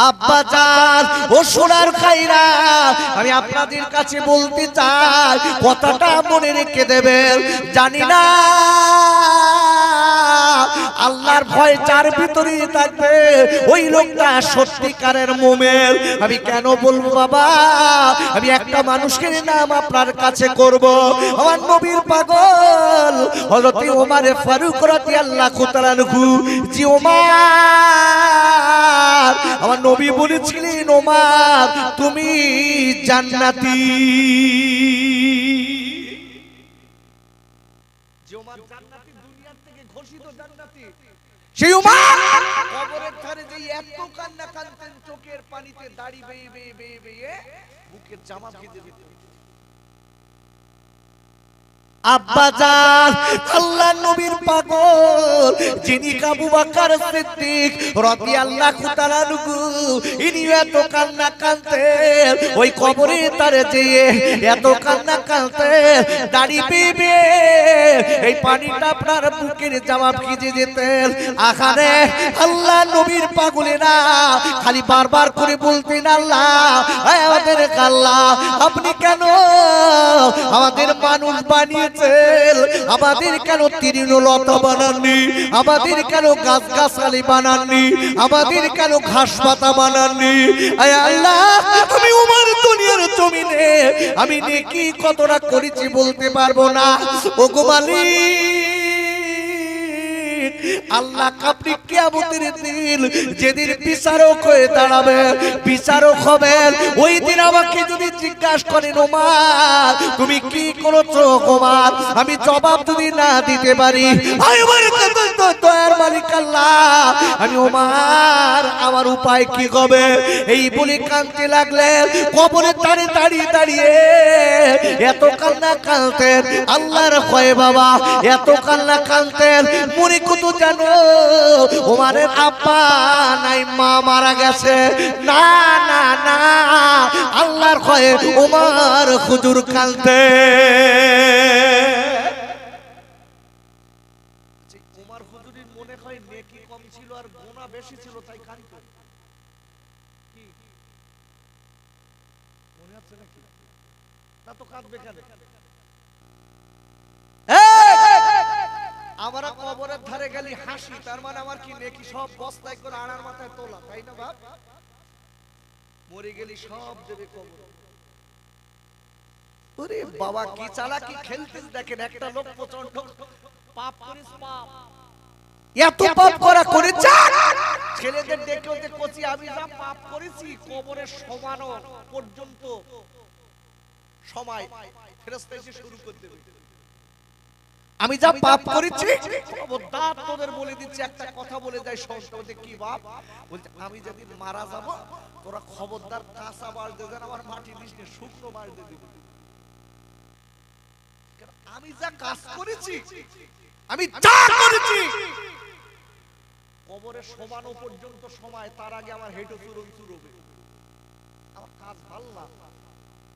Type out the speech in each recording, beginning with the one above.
আব্বাজান ও সোনার খাইরা, আমি আপনাদের কাছে বলতে চাই, কথাটা মনে রেখে দেবেন। জানি না আল্লাহর ভয় যার ভিতরে থাকবে ওই লোকটা সত্যিকারের মুমিন। আমি কেন বলবো বাবা, আমি একটা মানুষের নাম আপনার কাছে করব, আমার নবীর পাগল হযরত ওমর ফারুক রাদিয়াল্লাহু তাআলা আনহু। জি ওমর, আমার নবী বলেছিলেন ওমর তুমি জান্নাতি। যে ওমর জান্নাতি, দুনিয়া থেকে ঘোষিত জান্নাতি, সেই ওমর কবরের ধারে যে এত কান্না কাঁদতেন, চোখের পানিতে দাড়ি বেয়ে বেয়ে বেয়ে বেয়ে বুকের জামা ভিজে যেত। আব্বাজান আল্লাহর নবীর পাগল যিনি আবু বকর সিদ্দিক রাদিয়াল্লাহু তাআলা আনহু, ইনি এত কান্না কাঁদতেন ওই কবরে তারে যেয়ে, এত কান্না কাঁদতেন দাড়ি বেয়ে এই পানিটা আপনার বুকের জামা ভিজে যেতেন। আখানে আল্লাহর নবীর পাগলেরা খালি বারবার করে বলতেন, আল্লাহ আমাদের আল্লাহ আপনি কেন আমাদের মানুষ বানিয়ে, আমাদের কেন তৃণলতা বানাননি, আমাদের কেন গাছ গাছালি বানাননি, আমাদের কেন ঘাস পাতা বানাননি। আয় আল্লাহ, আমি ওমর দুনিয়ার জমিনে আমি নেকি কতটা করেছি বলতে পারবো না। ও গো মালিক, আল্লাহ আপনি কিয়ামতের দিন যেদিন বিচারক হয়ে দাঁড়াবেন, বিচারক হবেন, ওই দিন আমাকে যদি জিজ্ঞাসা করেন ওমর তুমি কি করেছো ওমর, আমি জবাব যদি না দিতে পারি, দয়ার মালিক আল্লাহ আমি ওমর আমার উপায় কি হবে? এই বলে কাঁদতে লাগলেন। কবরে দাঁড়িয়ে দাঁড়িয়ে দাঁড়িয়ে এত কান্না কাঁদতেন আল্লাহর ভয়ে বাবা, এত কান্না কাঁদতেন মনে কত জানো ওমরের আব্বা নাই মা মারা গেছে। না না না, আল্লাহর ভয়ে ওমর হুজুর কাঁদতে। ওমর হুজুরের মনে হয় নেকি কম ছিল আর গুনাহ বেশি ছিল, তাই কাঁদতো। কি মনে আছে নাকি? তা তো কাঁদবে কেন? আমরা কবরের ধারে গেলি হাসি, তার মানে আমার কি নেকি সব বস্তায় করে আড়ার মাথায় তোলা, তাই না বাপ? মরে গেলি সব দেবে কবর। ওরে বাবা কি চালাকি খেলতেছ দেখেন। একটা লোক প্রচন্ড পাপ করিস, পাপ এত পাপ করা করেছে, ছেলেদের দেখে ওদের কোচি আমি যা পাপ করেছি কবরের সমানো পর্যন্ত সময় ফেরেশতা এসে শুরু করে দেবে। আমি যা পাপ করেছি খবরদার তোদের বলে দিচ্ছি, একটা কথা বলে যাই শোন। তোদের কি বাপ বলতে, আমি যেদিন মারা যাব তোরা খবরদার কাঁচা বাড় দে, আমার মাটি দিস না, শুকনো বাড় দে দিবি। আমি যা কাজ করেছি, আমি যা করেছি কবরের সমানো পর্যন্ত সময়, তার আগে আমার হেঁটে চুরন চুরবে। আমার কাজ ভাল না,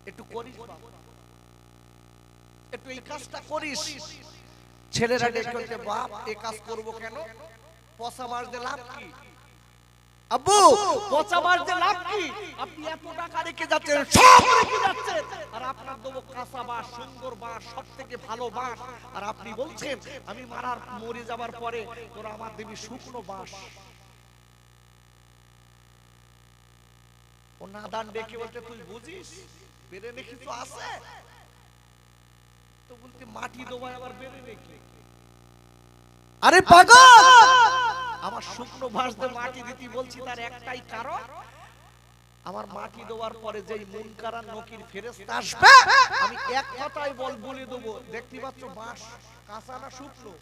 একটু করিস বাবা, একটু এই কাজটা করিস। ছেলেরা দেখতে, বাপ এই কাজ করব কেন? পচা মারতে লাভ কি? আব্বু পচা মারতে লাভ কি? আপনি এত টাকা রেখে যাচ্ছেন, সব রেখে যাচ্ছেন, আর আপনার দেবো কাঁচা বাঁশ, সুন্দর বাঁশ, সবথেকে ভালো বাঁশ, আর আপনি বলছেন আমি মরে যাবার পরে তোরা আমার দেবী শুকনো বাঁশ। ও নাদান ডেকে বলতে, তুই বুঝিস বেড়ে রেখে তো আছে, তো বলতে মাটি দোবায় আবার বেড়ে রেখে। আরে পাগল, আমার শুকনো বাঁশ দিয়ে মাটি দিতে বলছি, তার একটাই কারণ আমার মাটি দেওয়ার পরে যেই মুনকার আর নকির ফেরেশতা আসবে, আমি এক কথায় বলে দেবো, দেখতে পাচ্ছ বাঁশ কাঁচা না শুকনো?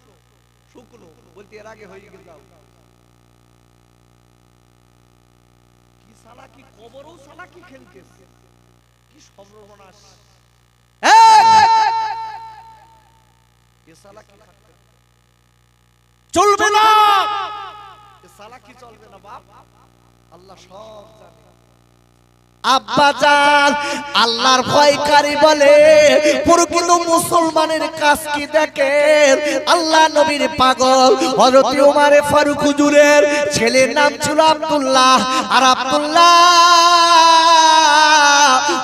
শুকনো। বলতে এর আগে হয়ে গেল কি শালা, কি কবরও শালা কি খেলতেছে, কি সর্বনাশ। এ শালা কি চলবে না, এ শালা কি চলবে না বাপ, আল্লাহ সব জানে। আব্বাজান আল্লাহর ভয়কারী বলে প্রকৃত মুসলমানের কাজ কি দেখেন আল্লাহ নবীর পাগল হযরত ওমর ফারুক হুজুরের ছেলের নাম ছিল আব্দুল্লাহ আর আব্দুল্লাহ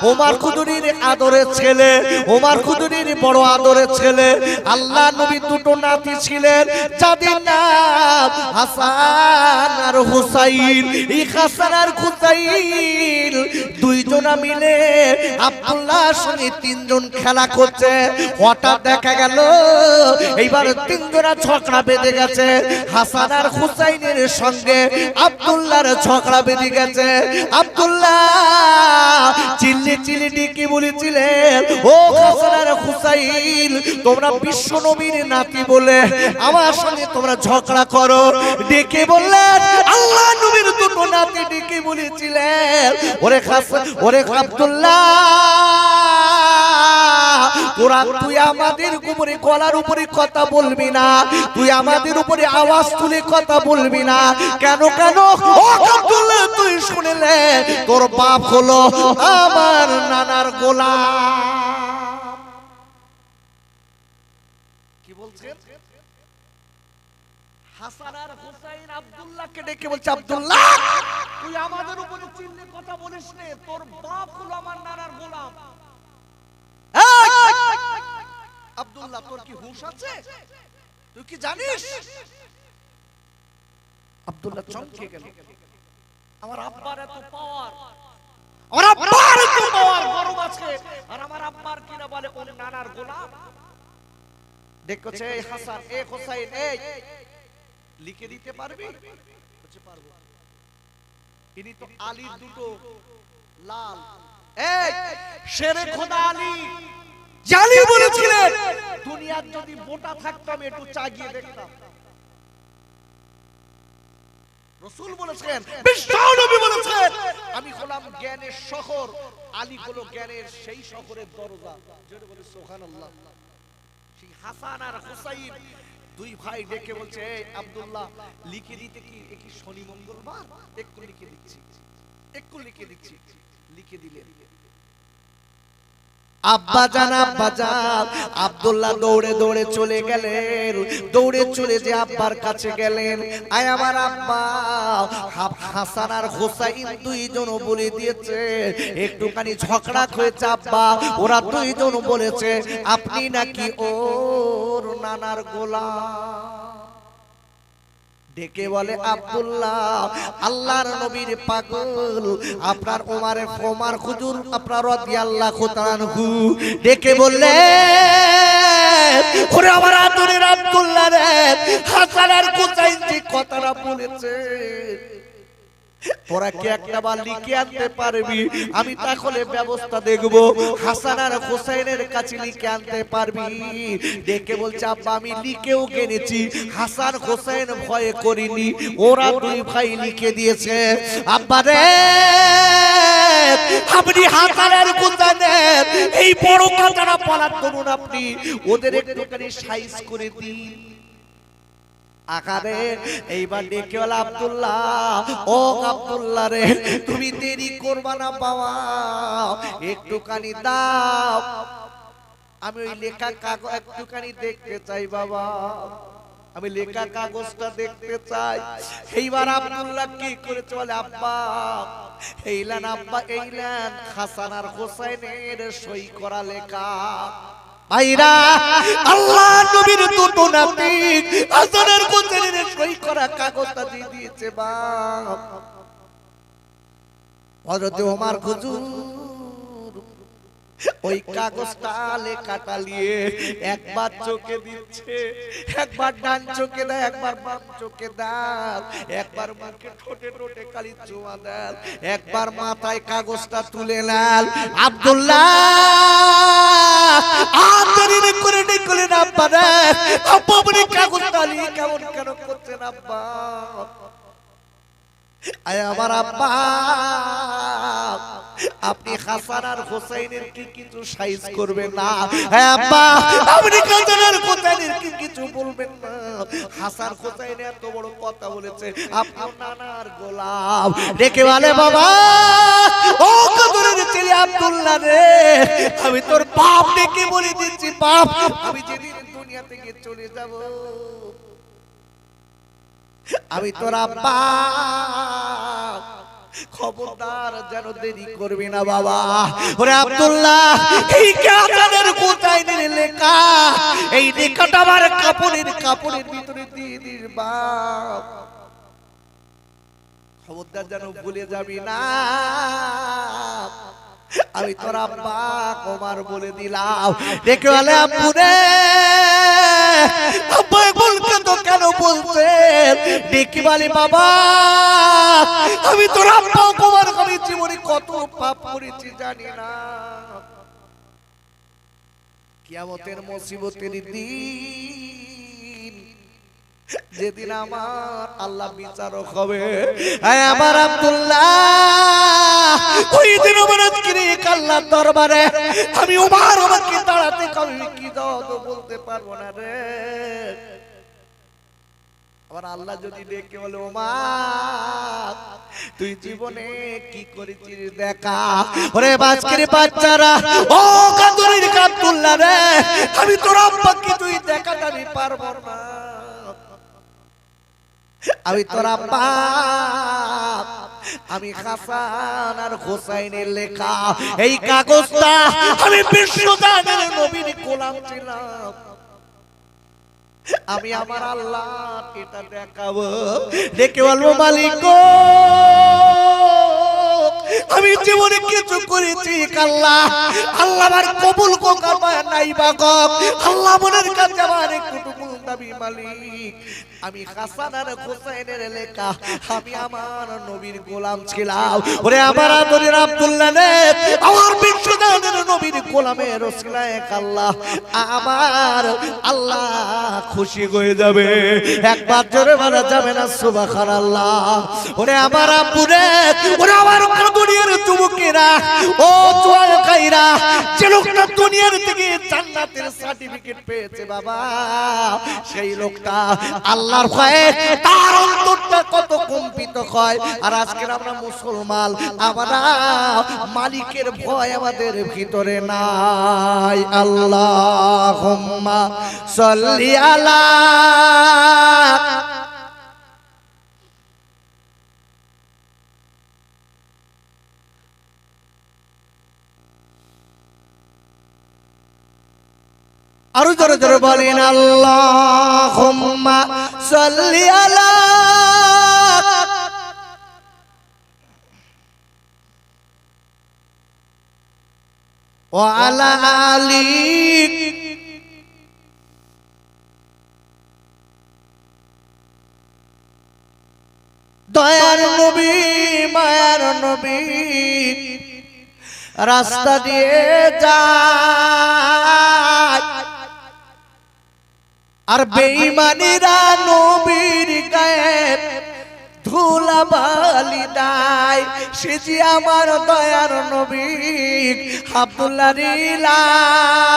ওমর খুদুরির আদরের ছেলে ওমর খুদুরির বড় আদরের ছেলে আল্লাহ নবী দুটো নাতি ছিলেন যাদের নাম হাসান আর হুসাইন এই হাসান আর হুসাইন দুইজনা মিলে আব্দুল্লাহর সঙ্গে তিনজন খেলা করছে হঠাৎ দেখা গেল এইবার তিনজনা ঝগড়া বেঁধে গেছে হাসান আর হুসাইনের সঙ্গে আব্দুল্লাহর ঝগড়া বেঁধে গেছে আব্দুল্লাহ চিল্লি চিল্লি ডেকে বলেছিলেন ও হাসান আর হুসাইন তোমরা বিশ্ব নবীর নাতি বলে আমার সঙ্গে তোমরা ঝগড়া করো ডেকে বললেন আল্লাহ নবীর দুটো নাতি ডেকে বলেছিলেন ওরে হাসান ওরে আব্দুল্লাহ তোরা তুই আমাদের উপরে গলার উপরে কথা বলবি না তুই আমাদের উপরে আওয়াজ তুলে কথা বলবি না কেন কেন ও আব্দুল্লাহ তুই শুনলে তোর বাপ হলো আমার নানার গোলাম কি বলছেন হাসান আর হুসাইন আব্দুল্লাহকে ডেকে বলছে আব্দুল্লাহ তুই আমাদের উপরে চিল্লে কথা বলিস না তোর বাপ হলো আমার নানার গোলাম আব্দুল্লাহ তোর কি হুঁশ আছে তুই কি জানিস আব্দুল্লাহ চমকে গেল আমার আব্বার এত পাওয়ার আমার আব্বার এত পাওয়ার গরম আছে আর আমার আব্বার কিনা বলে ওর নানার গোলাম দেখছে এই হাসান এই হুসাইন এই লিখে দিতে পারবি বলছে পারবো ইনি তো আলীর দুটো লাল এই শেরে খোদা আলী জালি বলেছিলেন দুনিয়ার যদি মোটা থাকতাম একটু চাগিয়ে দেখতাম রাসূল বলেছেন বিশ্ব নবী বলেছেন আমি হলাম জ্ঞানের শহর আলী হলো জ্ঞানের সেই শহরের দরজা জোরে বলে সুবহানাল্লাহ সেই হাসান আর হুসাইন দুই ভাই ডেকে বলছে এই আব্দুল্লাহ লিখে দিতে কি কি শনি মঙ্গলবার একটু লিখে দিচ্ছি লিখে দিলেন আব্বাজান আব্দুল্লাহ দৌড়ে দৌড়ে চলে গেলেন দৌড়ে চলে যে আব্বার কাছে গেলেন আয় আমার আব্বা হাসান আর হুসাইন দুইজন বলে দিয়েছে একটুখানি ঝগড়া হয়েছে আব্বা ওরা দুইজন বলেছে আপনি নাকি ওর নানার গোলাম ডেকে বলে আব্দুল্লাহ আল্লাহর নবীর পাগল আপনার ওমর হুজুর আপনার রাদিয়াল্লাহু তাআলা আনহু ডেকে বললেন ওরে আমার আদরের আব্দুল্লাহ রে হাসান আর হুসাইন যে কথাটা বলেছে তোরা কি একটা বার লিখে আনতে পারবি আমি তাহলে ব্যবস্থা দেখব হাসান আর হুসাইনের কাছে লিখে আনতে পারবি ডেকে বলছে আব্বা আমি লিখেও গেনেছি হাসান হুসাইন ভয় করিনি ওরা দুই ভাই লিখে দিয়েছে আব্বা রে আপনি হাসান আর হুসাইনের এই বড় কথাটা বলার জন্য আপনি ওদের একটুখানি সাইজ করে দিন আকারে এইবার ডেকে বলে আব্দুল্লাহ ও আব্দুল্লাহ রে তুমি দেরি করবা না বাবা একটুখানি দাও আমি ওই লেখা কাগজ একটুখানি দেখতে চাই বাবা আমি লেখা কাগজটা দেখতে চাই এইবার আব্দুল্লাহ কি করেছে বলে আব্বা এইলেন আব্বা এইলেন হাসান আর হুসাইনের সই করা লেখা আইরা আল্লাহ নবীর দুটো নাতি হাসানের হুসাইনের সই করা কাগজটা দিয়ে দিয়েছে বাপ হযরত ওমর হুজুর ওই কাগজটা লেখাটা নিয়ে একবার চোখে দিচ্ছে একবার ডান চোখে দেয় একবার বাম চোখে দেয় একবার মুখে ঠোঁটে ঠোঁটে কালি চুমা দেয় একবার মাথায় কাগজটা তুলে নেন আব্দুল্লাহ আদরিনে করে ডেকলেন আব্বা রে আব্বা আপনি কাগজটা নিয়ে কেমন কেন করছেন আব্বা আয় আমার আব্বা আপনি হাসান আর হুসাইনের কি কিছু সাইজ করবেন না হ্যাঁ আব্বা আপনি হাসান আর হুসাইনের কি কিছু বলবেন না হাসান হুসাইন এত বড় কথা বলেছে আপনার নানার গোলাম ডেকে বলে বাবা ও কদরের ছেলে আব্দুল্লাহ রে, আমি তোর বাপ ডেকে বলে দিচ্ছি, বাপ আমি যেদিন দুনিয়া থেকে চলে যাব আমি তোর আব্বা, খবরদার যেন দেরি করবি না বাবা। ওরে আব্দুল্লাহ, এই কাতানের কোথায় লেখা, এই লেখাটা আমার কাপড়ের ভিতরে দিয়ে দিস বাপ, খবরদার যেন ভুলে যাবি না, আমি তোর আব্বা কুমার বলে দিলাম। দেখে বলে আব্বু রে, আব্বা বলতে তো কেন বলছেন? দেখি বলে বাবা আমি তোর আব্বা কুমার, আমি জীবনে কত পাপ করেছি জানি না, কিয়ামতের মুসিবতের দিন যেদিন আমার আল্লাহ বিচারক হবে, আমার আব্দুল্লাহ ওই দিন আমার আজকের আল্লাহর দরবারে আমি ওমর আমাকে দাঁড়াতে কবে কি দাও বলতে পারবো না রে। আবার আল্লাহ যদি ডেকে বলে ওমর তুই জীবনে কি করেছিস দেখা, ওরে আজকের বাচ্চারা, ও কাদরের আব্দুল্লাহ রে, আমি তোর আব্বাকে তুই দেখাতে আমি পারবো না, আমি তোর আব্বা, আমি হাসান আর হোসাইনের লেখা এই কাগজটা আমি বিশ্বদানের নবীর গোলাম ছিলাম, আমি আমার আল্লাহ এটা দেখাবো। দেখে বলবো মালিক গো, আমি জীবনে কিছু করেছি আল্লাহ, আল্লাহ আমার কবুল করবে নাই বা আল্লাহ মনের কাছে আমার একটু দাবি মালিক, আমি হাসান আর হোসেনের লেখা আমি আমার নবীর গোলাম ছিলাম। ওরে আমার আদরের আব্দুল্লাহ রে, আমার বিশ্বদানের নবীর গোলামের ওসিলায় আল্লাহ আমার আল্লাহ খুশি হয়ে যাবে, একবার জোরে বলা যাবে না সুবহানাল্লাহ। ওরে আমার আব্বু রে, ওরে আমার কদরের যুবকেরা, ও জোয়ান কাইরা, যে লোকটা দুনিয়ার থেকে জান্নাতের সার্টিফিকেট পেয়েছে বাবা, সেই লোকটা আল্লাহর ভয়ে তার অন্তরটা কত কম্পিত হয়। আর আজকের আমরা মুসলমান, আমরা মালিকের ভয় আমাদের ভিতরে নাই। আল্লাহুম্মা সাল্লি আলা আরো জোরে জোরে বলেন আল্লাহুম্মা সাল্লি আলা ওয়া আলা আলি দয়ার নবী মায়ার নবী রাস্তা দিয়ে যায় আর বেঈমানিরা নবীর গায়ে ধুলাবালি দেয়, সে যে আমার দয়ার নবী আব্দুল্লাহ রিলাল,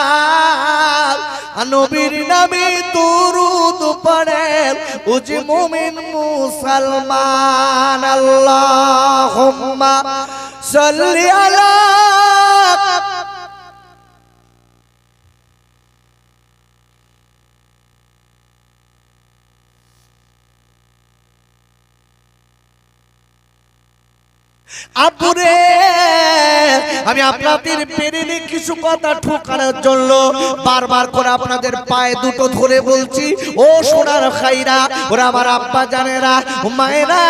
নবীর নামে দুরূদ পড়ে ও যে মুমিন মুসলমান। আল্লাহুম্মা সাল্লি আলা আব্বুরে, আমি আপনাদের পেরেনে কিছু কথা ঠোকানোর জন্য বারবার করে আপনাদের পায়ে দুটো ধরে বলছি, ও সোনার খাইরা, ওরা আমার আব্বা জানেরা মায়েরা,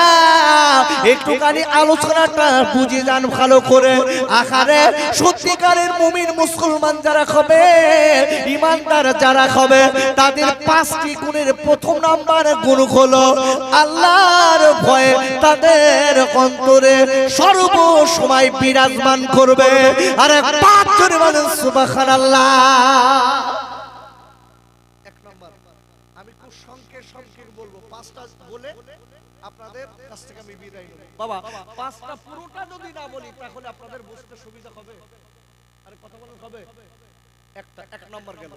একটুখানি আলোচনাটা বুঝে যান ভালো করে। আখারে সত্যিকারের মুমিন মুসলমান যারা হবে, ইমানদার যারা হবে, তাদের 5টি গুণের প্রথম নাম্বার গুণ হলো আল্লাহর ভয়ে তাদের অন্তরে সর্ব সময় বিরাজমান করবে। আরে 5 জনে বলেন সুবহানাল্লাহ। এক নাম্বার, আমি খুব সংক্ষেপ বলবো, 5টা বলে আপনাদের কাছ থেকে আমি বিদায় নেব। বাবা 5টা পুরোটা যদি না বলি তাহলে আপনাদের বুঝতে সুবিধা হবে। আরে কথা বলেন হবে। এক নাম্বার গেল,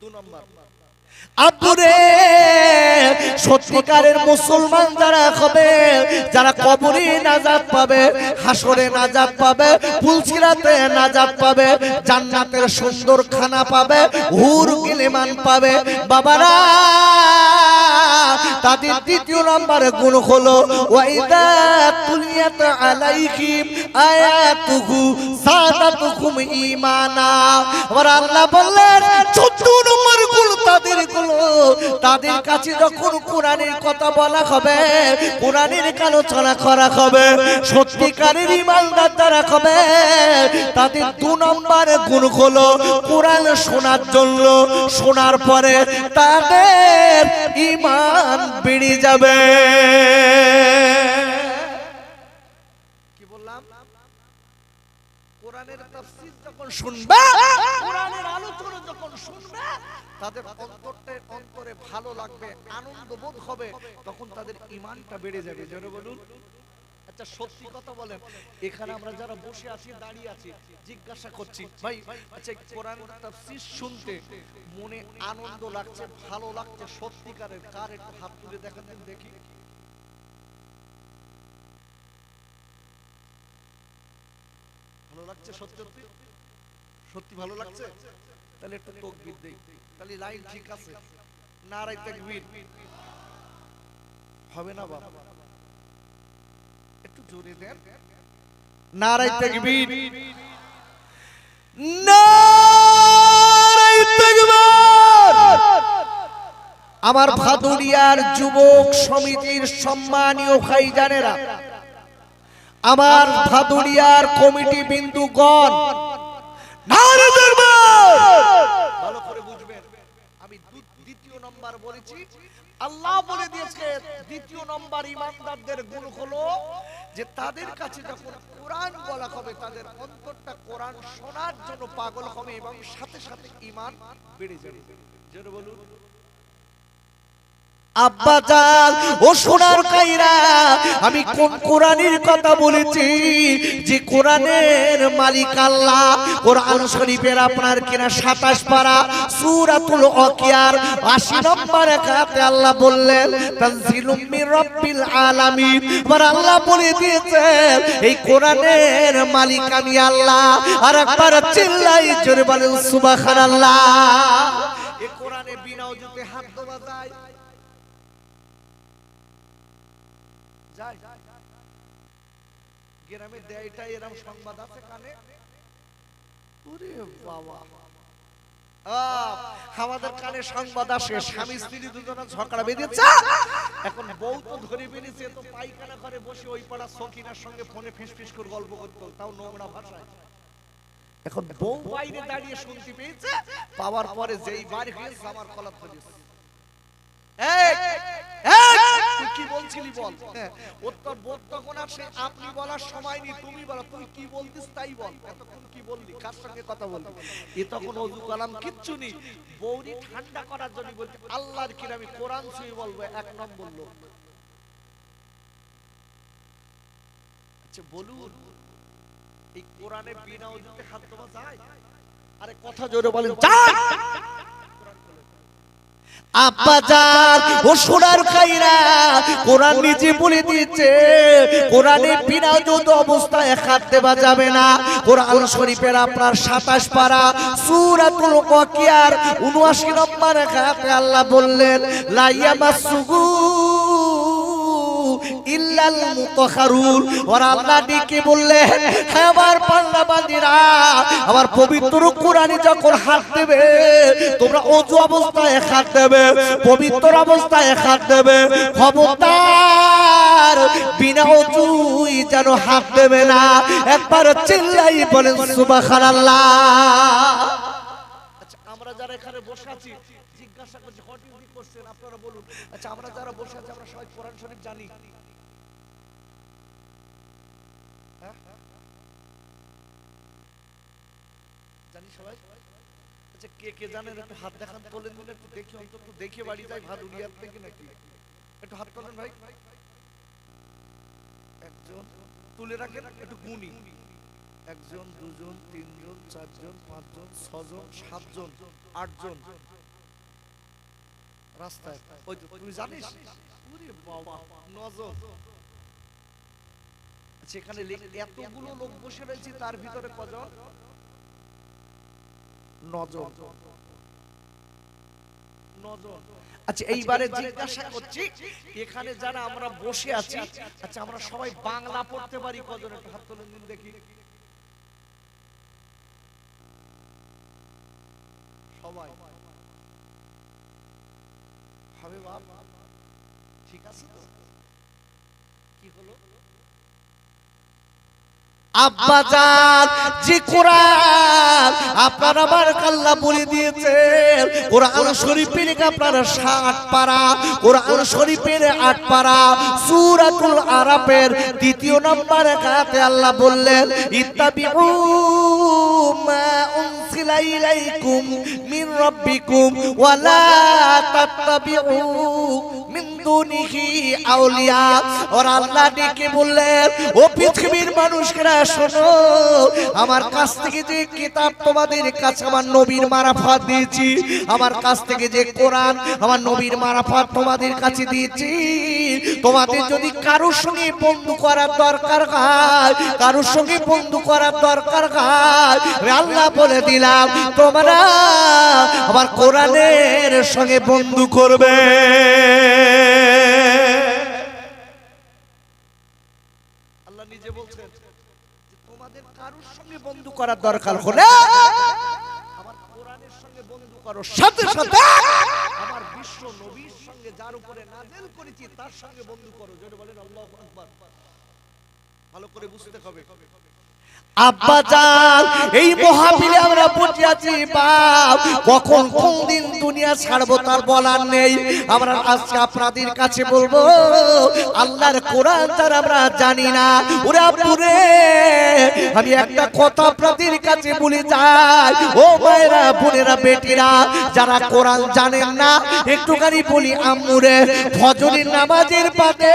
2 নম্বর আব্বুরে সত্যিকারের মুসলমান যারা হবে, যারা কবরে নাজাত পাবে, হাসরে নাজাত পাবে, পুলসিরাতে নাজাত পাবে, জান্নাতের সুন্দর খানা পাবে, হুর গিলেমান পাবে, বাবারা তাদের দ্বিতীয় নম্বর গুণ হলো ওয়াইদা তুলিয়াত আলাইহিম আয়াতুহু সাদাতুকুম ঈমানা। আর আল্লাহ বললেন 14 নম্বর গুণ তাদের কাছে যখন কোরআনের কথা বলা হবে, কোরআনের আলোচনা করা হবে, সত্যিকারের ঈমানদার যারা হবে, তাদের 2 নম্বর গুণ হলো কোরআন শোনার জন্য, শোনার পরে তাদের ঈমান বেড়ে যাবে। কি বললাম? কোরআনের তাফসীর যখন শুনবে, কোরআনের আলোচনা যখন শুনবে, তাদের অন্তরে ভালো লাগবে, আনন্দ বোধ হবে, তখন তাদের ঈমানটা বেড়ে যাবে। জোরে বলুন। আচ্ছা সত্যি কথা বলেন, এখানে আমরা যারা বসে আছি, দাঁড়িয়ে আছি, জিজ্ঞাসা করছি ভাই, আচ্ছা কোরআনের তাফসীর শুনতে মনে আনন্দ লাগছে, ভালো লাগছে সত্যিকারের, কার একটু হাত তুলে দেখাতেন দেখি। ভালো লাগছে? সত্যি সত্যি ভালো লাগছে? তাহলে একটু তাকবীর দেই, তাহলে লাইন ঠিক আছে। নারে তাকবীর হবে না বাবা, একটু জোরে দেন। নারে তাকবীর, নারে তাকবীর। আমার ভাদুরিয়ার যুবক সমিতির সম্মানীয় ভাইজানেরা, আমার ভাদুরিয়ার কমিটি বিন্দুগণ, নারে তাকবীর। ভালো করে বুঝবেন, আমি দ্বিতীয় নম্বর বলেছি, আল্লাহ বলে দিয়েছে দ্বিতীয় নম্বর ঈমানদারদের গুণ হলো যে তাদের কাছে যখন কোরআন বলা হবে, তাদের অন্তরটা কোরআন শোনার জন্য পাগল হবে এবং সাথে সাথে ঈমান বেড়ে যাবে। জোরে বলুন। আব্বাজান ও সোনার কাইরা, আমি কোন কোরআনের কথা বলেছি? যে কোরআনের মালিক আল্লাহ। কোরআন শরীফের আপনার কিনা 27 পারা সূরাতুল ওয়াকিয়ার 80 নম্বর আয়াতে আল্লাহ বললেন তানজিলুম মির রাব্বিল আলামিন। আর আল্লাহ বলে দিয়েছে এই কোরআনের মালিক আমি আল্লাহ। আর একবার চিল্লাই জোরে বলেন সুবহানাল্লাহ। এই কোরআনে বিনা ওযুতে হাত ধোয়া যায়? গ্রামে দেয়টা এরকম সংবাদ আছে কানে? ওরে বাবা, আমাদের কানে সংবাদ আসে স্বামী স্ত্রী দুজনে ঝগড়া বেঁধেছে, এখন বউ তো ধরে বেরিয়েছে, তো পায়খানা ঘরে বসে ওই পাড়া সকিনার সঙ্গে ফোনে ফিসফিস করে গল্প করতো, তাও নোংরা ভাষায়। এখন বউ বাইরে দাঁড়িয়ে শুনতে পেয়েছে, পাওয়ার পরে যেই বাড়ি হয়েছে আমার কলার ধরেছে। কি বলছিলি বল। উত্তর তখন আর সে আপনি বলার সময় নেই, তুমি বলো, তুই কি বলতিস তাই বল, এতক্ষণ কি বললি, কার সঙ্গে কথা বললি। এ তখন ওযু কালাম কিচ্ছু নেই, বউরি ঠান্ডা করার জন্য বলতে আল্লাহর কি আমি কোরআন ছুঁয়ে বলবো, 1 নম্বর লোক। আচ্ছা বলুন, এই কোরআনে বিনা ওযুতে হাত ধোয়া যায়? আরে কথা জোরে বলেন যায়। আব্বাজান ও সোনার খাইরা, কোরআন নিজে বলে দিয়েছে কোরআনে বিনা ওযু অবস্থায় হাত দেওয়া যাবে না। কোরআন শরীফের আপনার 27 পারা সূরাতুল ওয়াকিয়ার 79 নম্বর আয়াতে আল্লাহ বললেন লা ইয়ামাসসুহু ইল্লাল মুতাহহারুন। আর আল্লাহ ডেকে বললেন, হে আমার বান্দাবান্দীরা, আমার পবিত্র কোরআনে যখন হাত দেবে, তোমরা ওযু অবস্থায় হাত দেবে, পবিত্র অবস্থায় হাত দেবে, খবরদার বিনা ওযুই যেন হাত দেবে না। একবার চিল্লাই বলেন সুবহানাল্লাহ। আচ্ছা আমরা যারা এখানে বসে আছি জিজ্ঞাসা করছি, হোয়াট ইজ দি কোশ্চেন, আপনারা বলুন। আচ্ছা আমরা যারা বসে আছি, আমরা সবাই কোরআন শরীফ জানি? জানি সবাই? আচ্ছা কে কে জানেন একটু হাত দেখান, তোলেন দিন একটু দেখি, অন্তত দেখে বাড়ি যাই ভাদুরিয়ার থেকে নাকি। একটু হাত তোলেন ভাই, একজন তুলে রাখেন, একটু গুনি। 1 জন 2 জন 3 জন 4 জন 5 জন 6 জন 7 জন 8 জন রাস্তায় ওই তুই জানিস ওরে বাবা নজর সেখানে এতগুলো লোক বসে রয়েছে তার ভিতরে কজন নজন নজন আচ্ছা এইবারে জিজ্ঞাসা করছি এখানে যারা আমরা বসে আছি আচ্ছা আমরা সবাই বাংলা পড়তে পারি কজন একটু হাত তুলে দিন দেখি সবাই হবে বাপ ঠিক আছে তো কি হলো আব্বাজান যে কোরআন আপনার আমার আল্লাহ বলে দিয়েছেন কোরআন শরীফের আপনারা 60 পারা কোরআন শরীফের 8 পারা সূরাতুল আরাফের 2 নম্বর আয়াতে আল্লাহ বললেন ইত্তাবিউ মা উনজিলা ইলাইকুম মিন রাব্বিকুম ওয়া লা তাত্তাবিউ মিন দুনিহি আউলিয়া আর আল্লাহ ডেকে বললেন ও পৃথিবীর মানুষরা শোনো আমার কাছ থেকে যে কিতাব তোমাদের কাছে আমার নবীর মারফত দিয়েছি আমার কাছ থেকে যে কোরআন আমার নবীর মারফত তোমাদের কাছে দিয়েছি তোমাদের যদি কারোর সঙ্গে বন্ধু করার দরকার হয় কারোর সঙ্গে বন্ধু করার দরকার হয় আল্লাহ বলে দিলাম তোমরা আমার কোরআনের সঙ্গে বন্ধু করবে আল্লাহ নিজে বলছেন তোমাদের কারোর সঙ্গে বন্ধু করার দরকার হলে আমার কোরআনের সঙ্গে বন্ধু করো সাথে সাথে আমার বিশ্ব নবীর সঙ্গে যার উপরে নাযিল করেছি তার সঙ্গে বন্ধু করো জোরে বলেন আল্লাহু আকবার ভালো করে বুঝতে হবে আব্বাজান এই মহাবিলে আমরা বসে আছি বাপ কখন কোন দিন দুনিয়া ছাড়বো তার বলার নেই আমরা আজকে আপনাদের কাছে বলবো আল্লাহর কোরআন তার আমরা জানি না ওরে পুরে আমি একটা কথা আপনাদের কাছে বলে যাই ও ভাইরা বোনেরা বেটিরা যারা কোরআন জানেন না একটুখানি বলি আম্মুরে ফজরের নামাজের পাতে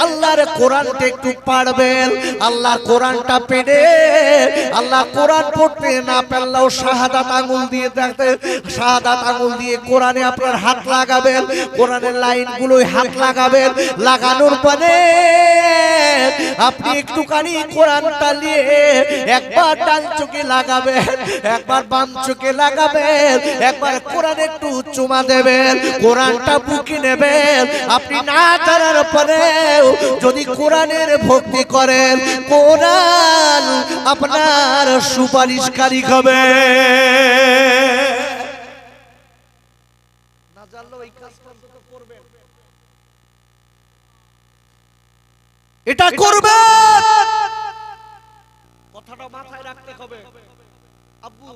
আল্লাহর কোরআনটা একটু পড়বেন আল্লাহর কোরআনটা পেড়ে আল্লাহ কোরআন পড়তে না পারলেও শাহাদাত আঙ্গুল দিয়ে দেখতে শাহাদাত আঙ্গুল দিয়ে কোরআনে আপনার হাত লাগাবেন কোরআনের লাইনগুলোই হাত লাগাবেন লাগানোর পরে আপনি একটুখানি কোরআনটা নিয়ে একবার ডান চোখে লাগাবেন একবার বাম চোখে লাগাবেন একবার কোরআন একটু চুমা দেবেন কোরআনটা বুকে নেবেন আপনি না জানার পরেও যদি কোরআনের ভক্তি করেন কোরআন আপনার সুপারিশকারী হবে না জানলেও এই কাজটা তো করবেন এটা করবেন কথাটা মাথায় রাখতে হবে আব্বু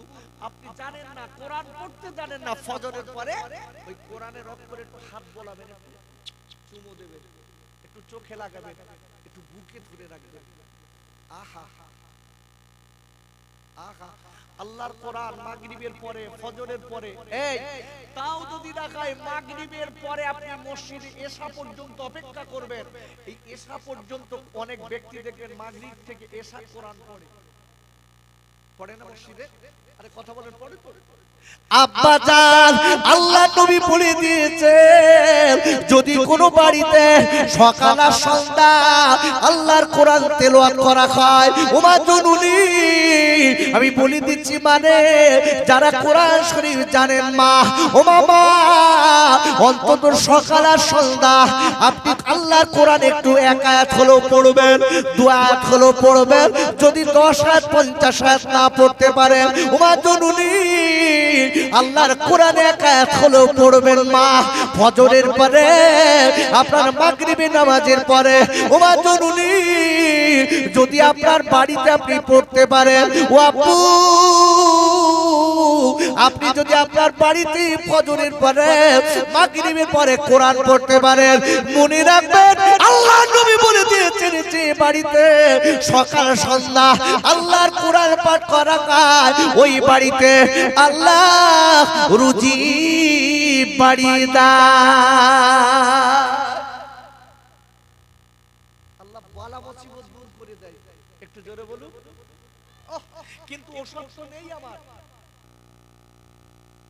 আপনি জানেন না কোরআন পড়তে জানেন না ফজরের পরে ওই কোরআনের অক্ষরে একটু হাত বোলাবেন একটু চুমু দেবেন একটু চোখে লাগাবেন একটু বুকে ধরে রাখবেন আহা আহা আল্লাহর কোরআন মাগরিবের পরে ফজরের পরে এই তাও যদি দেখায় মাগরিবের পরে আপনি মসজিদে এশা পর্যন্ত অপেক্ষা করবেন এই এশা পর্যন্ত অনেক ব্যক্তি দেখবেন মাগরিব থেকে এশা কোরআন পড়ে না মসজিদে আরে কথা বলেন পড়ে আব্বাজান আল্লাহ নবী বলে দিয়েছেন যদি কোনো বাড়িতে সকাল আর সন্ধ্যা আল্লাহর কোরআন তেলাওয়াত করা হয় ওমা জননী আমি বলে দিচ্ছি মানে যারা কোরআন শরীফ জানেন মা ওমা মা অন্তত সকাল আর সন্ধ্যা আপনি আল্লাহর কোরআন একটু এক আয়াত হলেও পড়বেন দু আয়াত হলেও পড়বেন যদি 10 আয়াত 50 আয়াত না পড়তে পারেন ওমা জননী আল্লাহর কোরআন এক আয়াত হলেও পড়বেন মা ফজরের পরে আপনার মাগরিবের নামাজের পরে ওমা জননী যদি আপনার বাড়িতে আপনি পড়তে পারেন ও আপু আপনি যদি আপনার বাড়িতে ফজরের পরে মাগরিবের পরে কোরআন পড়তে পারেন মনে রাখবেন আল্লাহ নবী বলে দিয়েছেন যে বাড়িতে সকাল সন্ধ্যা আল্লাহর কোরআন পাঠ করা কাজ ওই বাড়িতে আল্লাহ রুজি বাড়িয়ে দেয় আল্লাহ বালা মুসিবত দূর করে দেয় একটু জোরে বলুন কিন্তু ওসব তো নেই আমার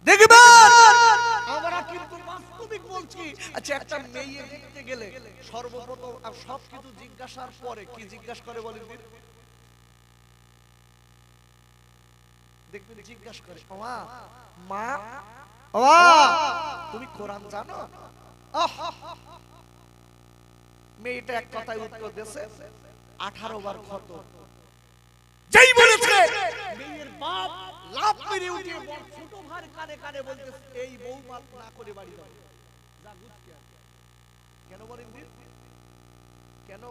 দেখবেন আমরা কিন্তু বাস্তবিক বলছি। আচ্ছা, একটা মেয়ে দেখতে গেলে সর্বপ্রথম আর সবকিছু জিজ্ঞাসার পরে কি জিজ্ঞাসা করে বলেন দিন? দেখবেন জিজ্ঞাসা করে, মা মা তুমি কোরআন জানো? মেয়েটা এক কথায় উত্তর দিয়েছে, 18 বার খতম। যেই বলেছে মেয়ের বাপ লাফ মেরে উঠে ছোট ভাইয়ের কানে কানে বলতেছে, এই বউ মাপ না করে বাড়ি যাও। যা বুঝতে আছে কেন বলেন দিন? কেন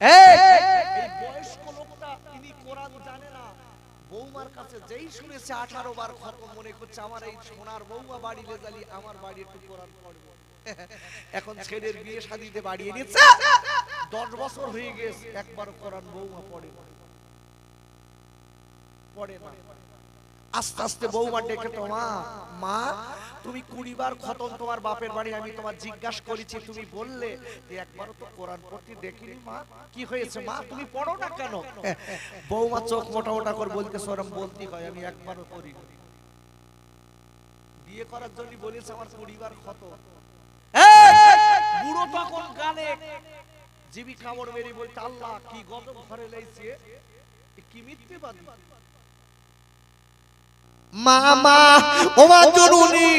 এই বয়স্ক লোকটা তিনি কোরআন জানে না, বৌমার কাছে যেই শুনেছে 18 বার খতম, মনে করছে আমার এই সোনার বৌমা বাড়ি লেজালি, আমার বাড়ি একটু কোরআন পড়বে। এখন ছেলের বিয়ে শাদীতে বাড়িয়ে দিচ্ছে, 10 বছর হয়ে গেছে, একবার কোরআন বৌমা পড়ে না। আস্তে আস্তে বৌমা ডেকে, তোমা মা তুমি 20 বার খতম তোমার বাপের বাড়ি, আমি তোমার জিজ্ঞাসা করেছি, তুমি বললে যে একবারও তো কোরআন পড়তে দেখিনি। মা কি হয়েছে মা, তুমি পড়ো না কেন? বৌমা চোখ মোটা মোটা করে বলতেছে, ওরম বলতে হয়, আমি একবারও পড়ি না। বিয়ে করার জন্য বলেছে আমার 20 বার খতম। বুড়ো তখন গানে জিবি কামড় মেরে বলতে, আল্লাহ কি গজব ঘরে লাইছে, কি মিথ্যেবাদী। মামা ওমা জরুরি,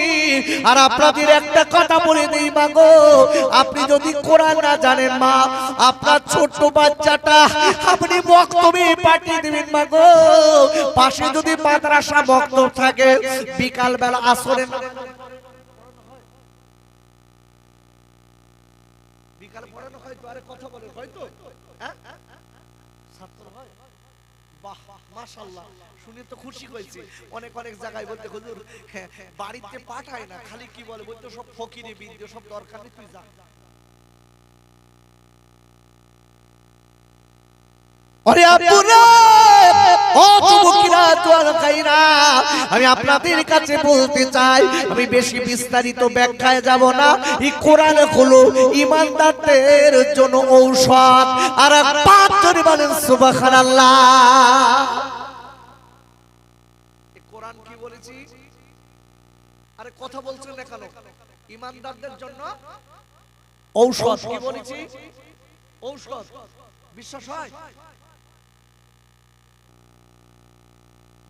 আর আপনাদের একটা কথা বলে দেই মা গো, আপনি যদি কোরআন না জানেন মা, আপনার ছোট বাচ্চাটা আপনি বক্তব্যে পাঠিয়ে দিবেন মা গো। পাশে যদি মাদ্রাসা বক্তব্য থাকে, বিকাল বেলা আসরে বিকাল পড়ানো হয় তো, আরে কথা বলে হয়তো ছাত্র হয়। বাহ মাশাআল্লাহ, শুনে তো খুশি হয়েছে। অনেক অনেক জায়গায় বলতে হুজুর বাড়িতে পাঠায় না, খালি কি বলে বলতে সব ফকিরে বিদ্যে, সব দরকার নেই, তুই যা। আরে আপুরা ও যুবকেরা তোর কাইরা, আমি আপনাদের কাছে বলতে চাই, আমি বেশি বিস্তারিত ব্যাখ্যায় যাব না। এই কোরআন হলো ঈমানদারদের জন্য ঔষধ। আর পাঁচ জোরে বলেন সুবহানাল্লাহ। এই কোরআন কি বলেছি? আরে কথা বলছেন না কেন? ঈমানদারদের জন্য ঔষধ কি বলেছি? ঔষধ। বিশ্বাস হয়?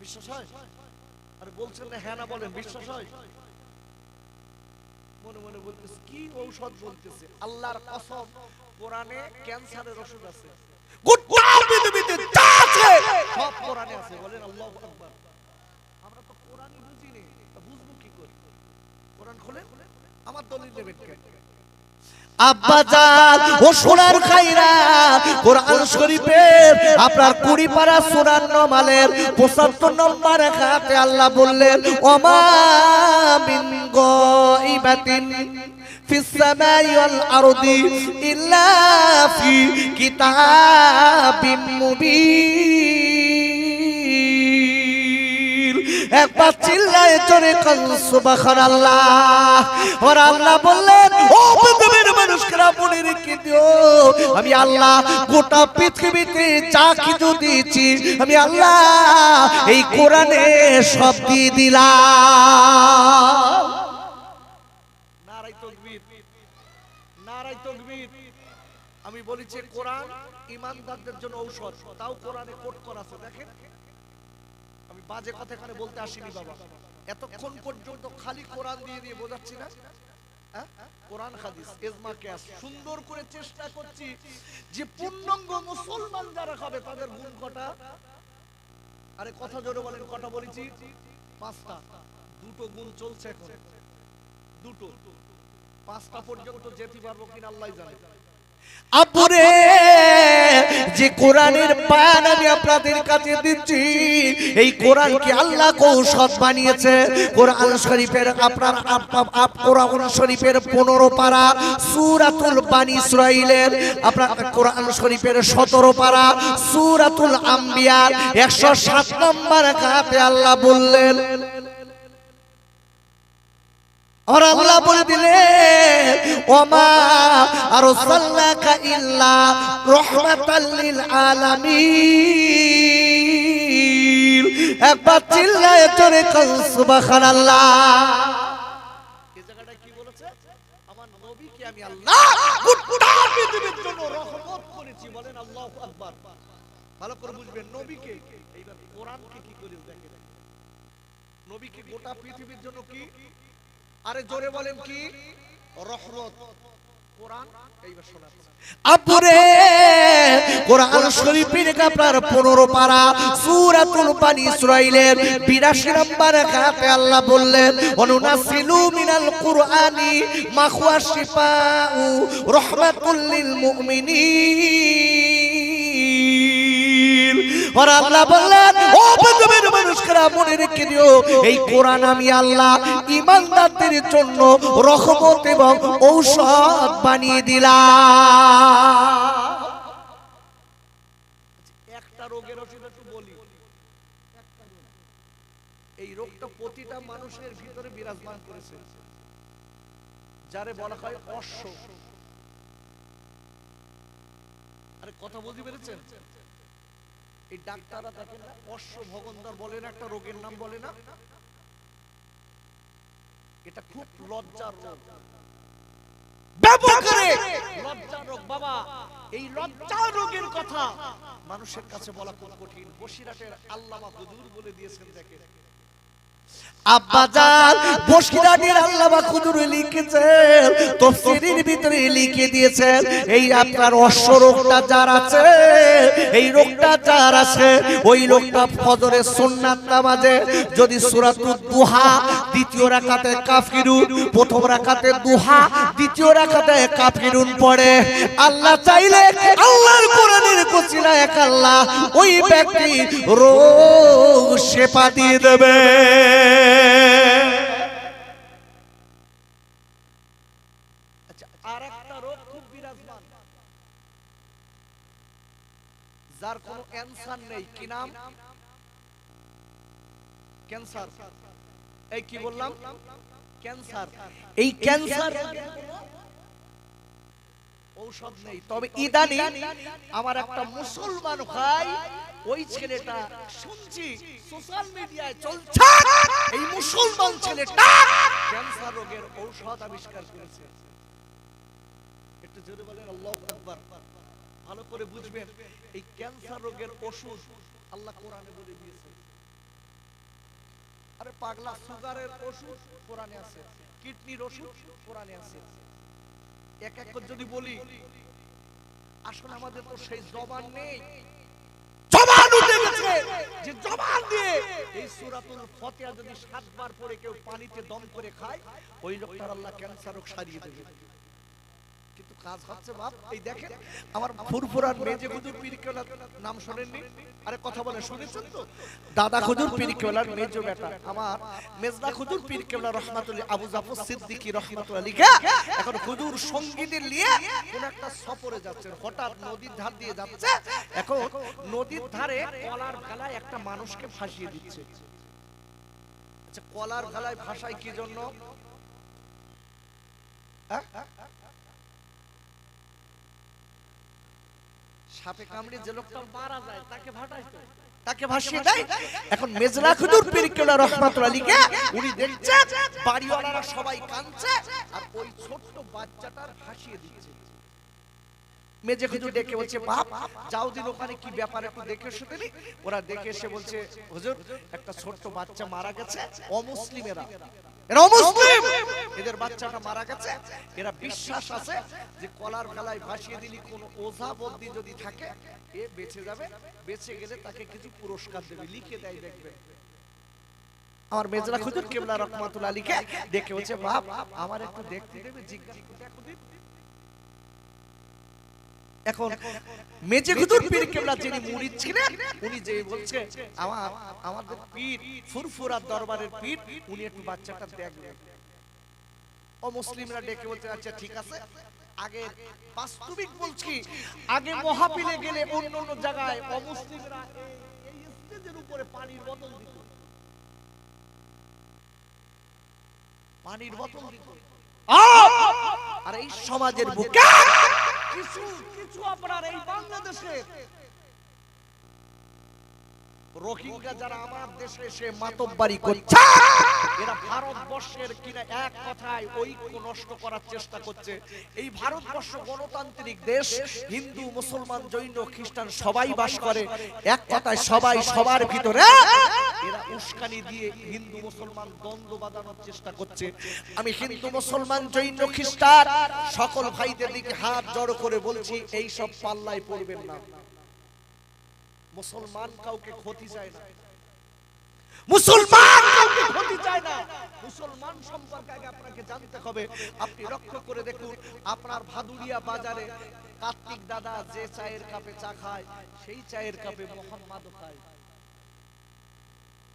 বিশ্বাস হয়? আরে বলছেন না হ্যাঁ না বলেন, বিশ্বাস হয়? মনে মনে বলতেছে কি ঔষধ বলতেছে? আল্লাহর কসম, কোরআনে ক্যান্সারের ওষুধ আছে, গোটা পৃথিবীতে যা আছে সব কোরআনে আছে। বলেন আল্লাহু আকবার। আমরা তো কোরআনই বুঝি না, বুঝবো কি করে? কোরআন খুলে আমার দলিল নেবেন কেন? আব্বাজান ও সোনার খাইরা, কোরআন শরীফের আপনার 20 পারা সূরা নমালের 75 নম্বর আয়াতে আল্লাহ বললেন, ওমা মিন গাইবাতিন ফিস সামাই ওয়াল আরদি ইল্লা ফি কিতাবিম মুবিন। একবার চিল্লায়ে জোরে কান সুবহানাল্লাহ। আর আল্লাহ বললেন, ও পৃথিবীর মানুষরা মনে রেখে দিও, আমি আল্লাহ গোটা পৃথিবীতে যা কিছু দিয়েছি, আমি আল্লাহ এই কোরআনে সব দিয়ে দিলাম। নারায়ে তাকবীর, নারায়ে তাকবীর। আমি বলেছি কোরআন ঈমানদারদের জন্য ঔষধ, তাও কোরআনে কোট করা আছে। দেখেন, আমি বাজে কথা এখানে বলতে আসিনি বাবা, এতক্ষণ পর্যন্ত খালি কোরআন দিয়ে দিয়ে বোঝাচ্ছি না। কোরআন হাদিস ইজমা কিয়াস সুন্দর করে চেষ্টা করছি যে পূর্ণাঙ্গ মুসলমান যারা হবে তাদের গুণ কটা। আরে কথা জোরে বলেন, কটা বলেছি? 5টা। 2টো গুণ চলছে এখন, 2টো। 5টা পর্যন্ত যেতে পারবো কিনা আল্লাহই জানে। আপুরে যে কোরআনের পান আমি আপনাদের কাছে দিচ্ছি, এই কোরআনকে আল্লাহ ঔষধ বানিয়েছে। কোরআন শরীফের আপনার কোরআন শরীফের 15 পারা সূরাতুল বানি ইসরাঈলের, আপনার কোরআন শরীফের 17 পারা সূরাতুল আম্বিয়া 107 নম্বর আয়াতে আল্লাহ বললেন, और अल्लाह बोल दिले ओमा अरसलनाका इल्ला रहमाताल लिल आलामीन। एक बार चिल्लाए जोरे कल सुबहानाल्लाह। আল্লাহ গোটা পৃথিবীর জন্য রহমত করেছি। বলেন আল্লাহু আকবার। ভালো করে বুঝবেন নবীকে, এইবার কোরআনকে কি করে দেখেন, নবীকে গোটা পৃথিবীর জন্য কি, আরে জোরে বলেন কি, রহমত। কোরআন এইবার শোনাচ্ছি আপুরে, কোরআন শরীফের আপনার 15 পারা সূরাতুল বানী ইসরাঈলের 82 নম্বর আয়াতে আল্লাহ বললেন, অনুনাসিলু মিনাল কুরআনি মা হুয়া শিফাউ রাহমাতুল লিল মুমিনিন। আর আল্লাহ বললেন, ও পৃথিবীর মানুষরা মনে রেখে দিও, এই কোরআন আমি আল্লাহ ঈমানদারদের জন্য রহমত এবং ঔষধ বানিয়ে দিলাম। একটা রোগের ওষুধ একটু বলি, এই রোগটা প্রতিটা মানুষের ভিতরে বিরাজমান করেছে, যারে বলা হয় অশ্ব। আরে কথা বলতে পেরেছেন? এই ডাক্তাররা দেখেন না, অশ্ব ভগন্দর বলে না, একটা রোগের নাম বলে না, এটা খুব লজ্জার রোগ, ব্যাপকরে লজ্জার রোগ। বাবা, এই লজ্জার রোগের কথা মানুষের কাছে বলা খুব কঠিন। বসিরহাটের আল্লামা হুজুর বলে দিয়েছেন, দেখেন আব্বাজান বসিরহাটের আল্লামা হুজুর লিখেছেন, তাফসীরের ভিতরে লিখে দিয়েছেন, এই আপনার অশ্ব রোগটা যার আছে, এই রোগটা যার আছে, ওই লোকটা ফজরের সুন্নাত নামাজে যদি সূরাতুদ দুহা দ্বিতীয় রাকাতে কাফিরুন, প্রথম রাকাতে দুহা দ্বিতীয় রাকাতে কাফিরুন পড়ে, আল্লাহ চাইলে আল্লাহর কোরআনের ওসিলায় এক আল্লাহ ওই ব্যক্তি রোগ শেফা দিয়ে দেবে। আচ্ছা, আরেকটা রোগ খুব বিরাজমান, যার কোনো ক্যান্সার নেই, কি নাম? ক্যান্সার। এই কি বললাম? ক্যান্সার। এই ক্যান্সার ঔষধ নেই, তবে ইদানি আমার একটা মুসলমান ভাই, ওই ছেলেটা শুনছি সোশ্যাল মিডিয়ায় চলছে, এই মুসলমান ছেলেটা ক্যান্সার রোগের ঔষধ আবিষ্কার করেছে। একটু জোরে বলেন আল্লাহু আকবার। ভালো করে বুঝবেন, এই ক্যান্সার রোগের ওষুধ আল্লাহ কোরআনে বলে দিয়েছে। আরে পাগলা, সুগারের ওষুধ কোরআনে আছে, কিডনির ওষুধ কোরআনে আছে। এক এক করে যদি বলি, আসলে আমাদের তো সেই জবান নেই, জবান উঠে গেছে, যে জবান দিয়ে এই সূরাতুল ফাতিহা যদি 7 বার পড়ে কেউ পানিতে দম করে খায়, ওই লোকটার আল্লাহ ক্যান্সার রোগ সারিয়ে দেবে। কিন্তু কাজ হচ্ছে বাপ, এই দেখেন আমার ফুরফুরার মেজে হুজুর পীর কেবলার নাম শুনেননি? আরে কথা বলে শুনেছেন তো? দাদা হুজুর পীর কেবলার মেজো বেটা আমার মেজদা হুজুর পীর কেবলা রহমাতুল্লাহ আবু জাফর সিদ্দিকী রহমাতুল্লাহ লিখা, এখন হুজুর সঙ্গীদের নিয়ে কোন একটা সফরে যাচ্ছেন, হঠাৎ নদীর ধার দিয়ে যাচ্ছে, এখন নদীর ধারে কলার গালায় একটা মানুষকে ফাঁসিয়ে দিচ্ছে। আচ্ছা, কলার গালায় ফাঁসায় কি জন্য? সাপে কামড়ে যে লোকটা মারা যায় তাকে ভাসিয়ে দেয়। এখন মেজলা হুজুর পীর কেবলা রাহমাতুল্লাহ আলাইহি উনি দেখছেন বাড়িওয়ালারা সবাই কাঁদছে, আর ওই ছোট্ট বাচ্চাটার ভাসিয়ে দিচ্ছে। মেজে হুজুর ডেকে বলছে, বাপ যাও দিন ওখানে কি ব্যাপার একটু দেখে এসে দিলি। ওরা দেখে এসে বলছে, হুজুর একটা ছোট্ট বাচ্চা মারা গেছে, অমুসলিমেরা, এরা অমুসলিম, এদের বাচ্চাটা মারা গেছে, এরা বিশ্বাস আছে যে কলার গালায় ভাসিয়ে দিলি কোন ওঝা বদ্দি যদি থাকে এ বেঁচে যাবে, বেঁচে গেলে তাকে কিছু পুরস্কার দেবে, লিখে দেয়। দেখবে আমার মেজলা হুজুর কেবলা রহমাতুল্লাহ আলাইহি দেখে বলছে, বাপ আমার একটু দেখতে দেবে, জিজ্ঞাসা দেখো দিন। এখন মেজে হুজুর পীর কেবলা যিনি মুরিদ ছিলেন, উনি যে বলছে আমাদের পীর ফুরফুরার দরবারের পীর, উনি একটু বাচ্চাটা দেখবেন। ও মুসলিমরা ডেকে বলতে, আচ্ছা ঠিক আছে। আগে বাস্তবিক বলছি, আগে মহাপিলে গেলে অন্য অন্য জায়গায় অমুসলিমরা এই স্টেজের উপরে পানির বোতল দিত, পানির বোতল দিত। আর এই সমাজের বুকে কিছু আপনার এই বাংলাদেশে রোহিঙ্গা যারা আমার দেশে এসে মাতব্বারি করছে, এরা ভারতবর্ষের কিনা এক কথায় ঐক্য নষ্ট করার চেষ্টা করছে। এই ভারতবর্ষ গণতান্ত্রিক দেশ, হিন্দু মুসলমান জৈন খ্রিস্টান সবাই বাস করে, এক কথায় সবাই সবার ভিতরে। এরা উস্কানি দিয়ে হিন্দু মুসলমান দ্বন্দ্ব বাঁধানোর চেষ্টা করছে। আমি হিন্দু মুসলমান জৈন খ্রিস্টান সকল ভাইদের দিকে হাত জড়ো করে বলছি, এই সব পাল্লায় পড়বেন না। মুসলমান কাউকে ক্ষতি চায় না, মুসলমান কাউকে ক্ষতি চায় না। মুসলমান সম্পর্কে আগে আপনাকে জানতে হবে। আপনি লক্ষ্য করে দেখুন, আপনার ভাদুরিয়া বাজারে কার্তিক দাদা যে চায়ের কাপে চা খায়, সেই চায়ের কাপে মোহাম্মদও খায়।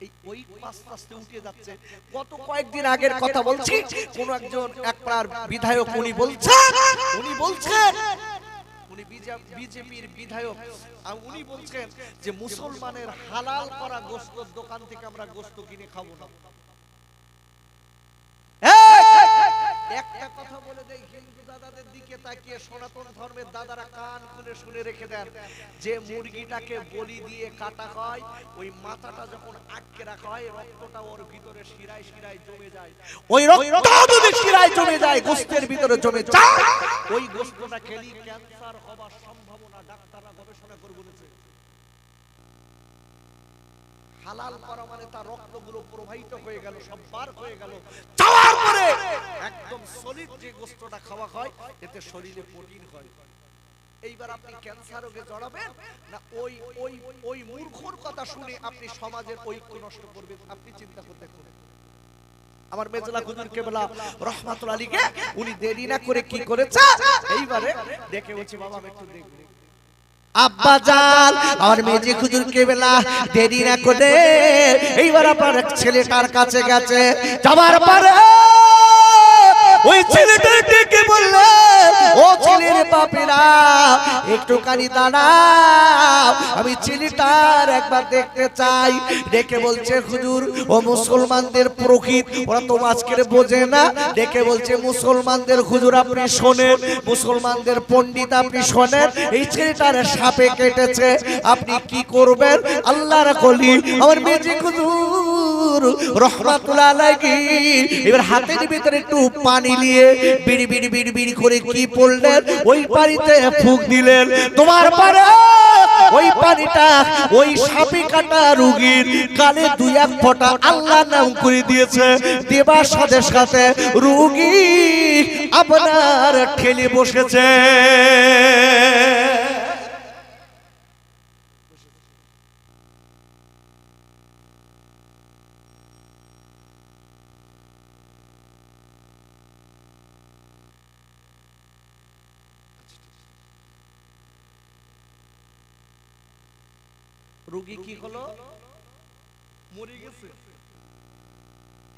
এই ওই আস্তে আস্তে উঠে যাচ্ছে। গত কয়েকদিন আগের কথা বলছি, কোন একজন একবার বিধায়ক উনি বলছেন উনি বিজেপির বিধায়ক, আর উনি বলছেন যে মুসলমানের হালাল করা গোশতের দোকান থেকে আমরা গোশত কিনে খাবো না। একটা কথা বলে দেই, হিন্দু দাদাদের দিকে তাকিয়ে সনাতন ধর্মের দাদারা কান খুলে শুনে রেখে দেন, যে মুরগিটাকে বলি দিয়ে কাটা হয়, ওই মাথাটা যখন আটকে রাখা হয়, রক্তটা ওর ভিতরে শিরায় শিরায় জমে যায়। ওই রক্তটা যদি শিরায় জমে যায়, গোশতের ভিতরে জমে যায়, ওই গোশতটা খেলে ক্যান্সার হবার সম্ভাবনা ডাক্তাররা গবেষণা করে বলেছে। হালাল করা মানে তার রক্তগুলো প্রবাহিত হয়ে গেল, সব বার হয়ে গেল, যাওয়ার পরে একদম সলিড যে গোশতটা খাওয়া হয়, এতে শরীরে প্রোটিন হয়। এইবার আপনি ক্যান্সার রোগে জড়াবেন না ওই ওই ওই মূর্খর কথা শুনে আপনি সমাজের ঐক্য নষ্ট করবেন? আপনি চিন্তা করে দেখুন। আমার মেজলা হুজুর কেবলা রহমাতুল্লাহ আলীকে উনি দেরি না করে কি করেছে, এইবারে দেখে বলছি বাবা আমি একটু দেখব। আব্বা জান আমার মেজে হুজুর কেবলা দেরি না করে এইবার আপনার ছেলেটার কাছে গেছে। যাবার পরে ওই ছেলেটা ডেকে বললে, ও ছেলের বাপেরা একটুখানি দাঁড়াও, আমি ছেলেটার একবার দেখতে চাই। ডেকে বলছে, হুজুর ও মুসলমানদের প্রকৃত, ওরা তো আজকের বোঝে না। ডেকে বলছে, মুসলমানদের হুজুর আপনি শোনেন, মুসলমানদের পণ্ডিত আপনি শোনেন, এই ছেলেটার সাপে কেটেছে, আপনি কি করবেন? আল্লাহর কলি আমার মেজে হুজুর রহমাতুল্লাহ আলাইহি এবার হাতের ভিতরে একটু পানি নিয়ে বিড়ি বিড়ি বিড়ি বিড়ি করে কি পড়লেন, ওই পানিতে ফুঁক দিলেন। তোমার পরে ওই পানিটা ওই সাপে কাটা রোগীর কানে দুই এক ফোঁটা আল্লাহ নাম করে দিয়েছে। দেবার সাথে সাথে রোগী আপনার ঠেলে বসেছে। রোগী কি হলো? মরে গেছে।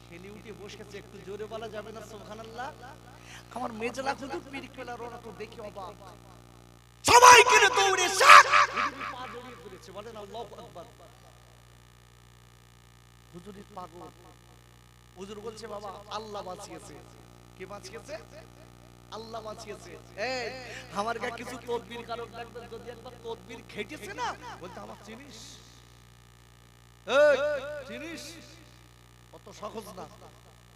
খেলে উঠে বসেছে। একটু জোরে বলা যাবে না সুবহানাল্লাহ? আমার মেজলা হুজুর পীর কেবলা রোনা তো দেখে অবাক। সবাই কিনে দৌড়ে শাক পা জড়িয়ে পড়েছে, বলেন আল্লাহু আকবার। হুজুরের পাগল। হুজুর বলছে, বাবা আল্লাহ বাঁচিয়েছে। কে বাঁচিয়েছে? আল্লাহ বাঁচিয়েছে। এই আমার কাছে কিছু তদবির কারণ লাগবে, যদি একবার তদবির খেটেছে না, বলতে আমার চিনিস, এই চিনিস, অত সহজ না।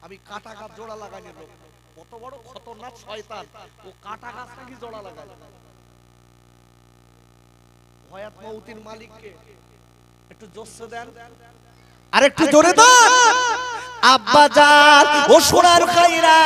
আমি কাটা গাছ জোড়া লাগাইনি লোক, কত বড় খতরনাক শয়তান, ও কাটা গাছ নাকি জোড়া লাগায়। হায়াত মউতির মালিককে একটু জোরে দেন, আরেকটু জোরে দেন। আব্বা জান ও সোনার খাইরা,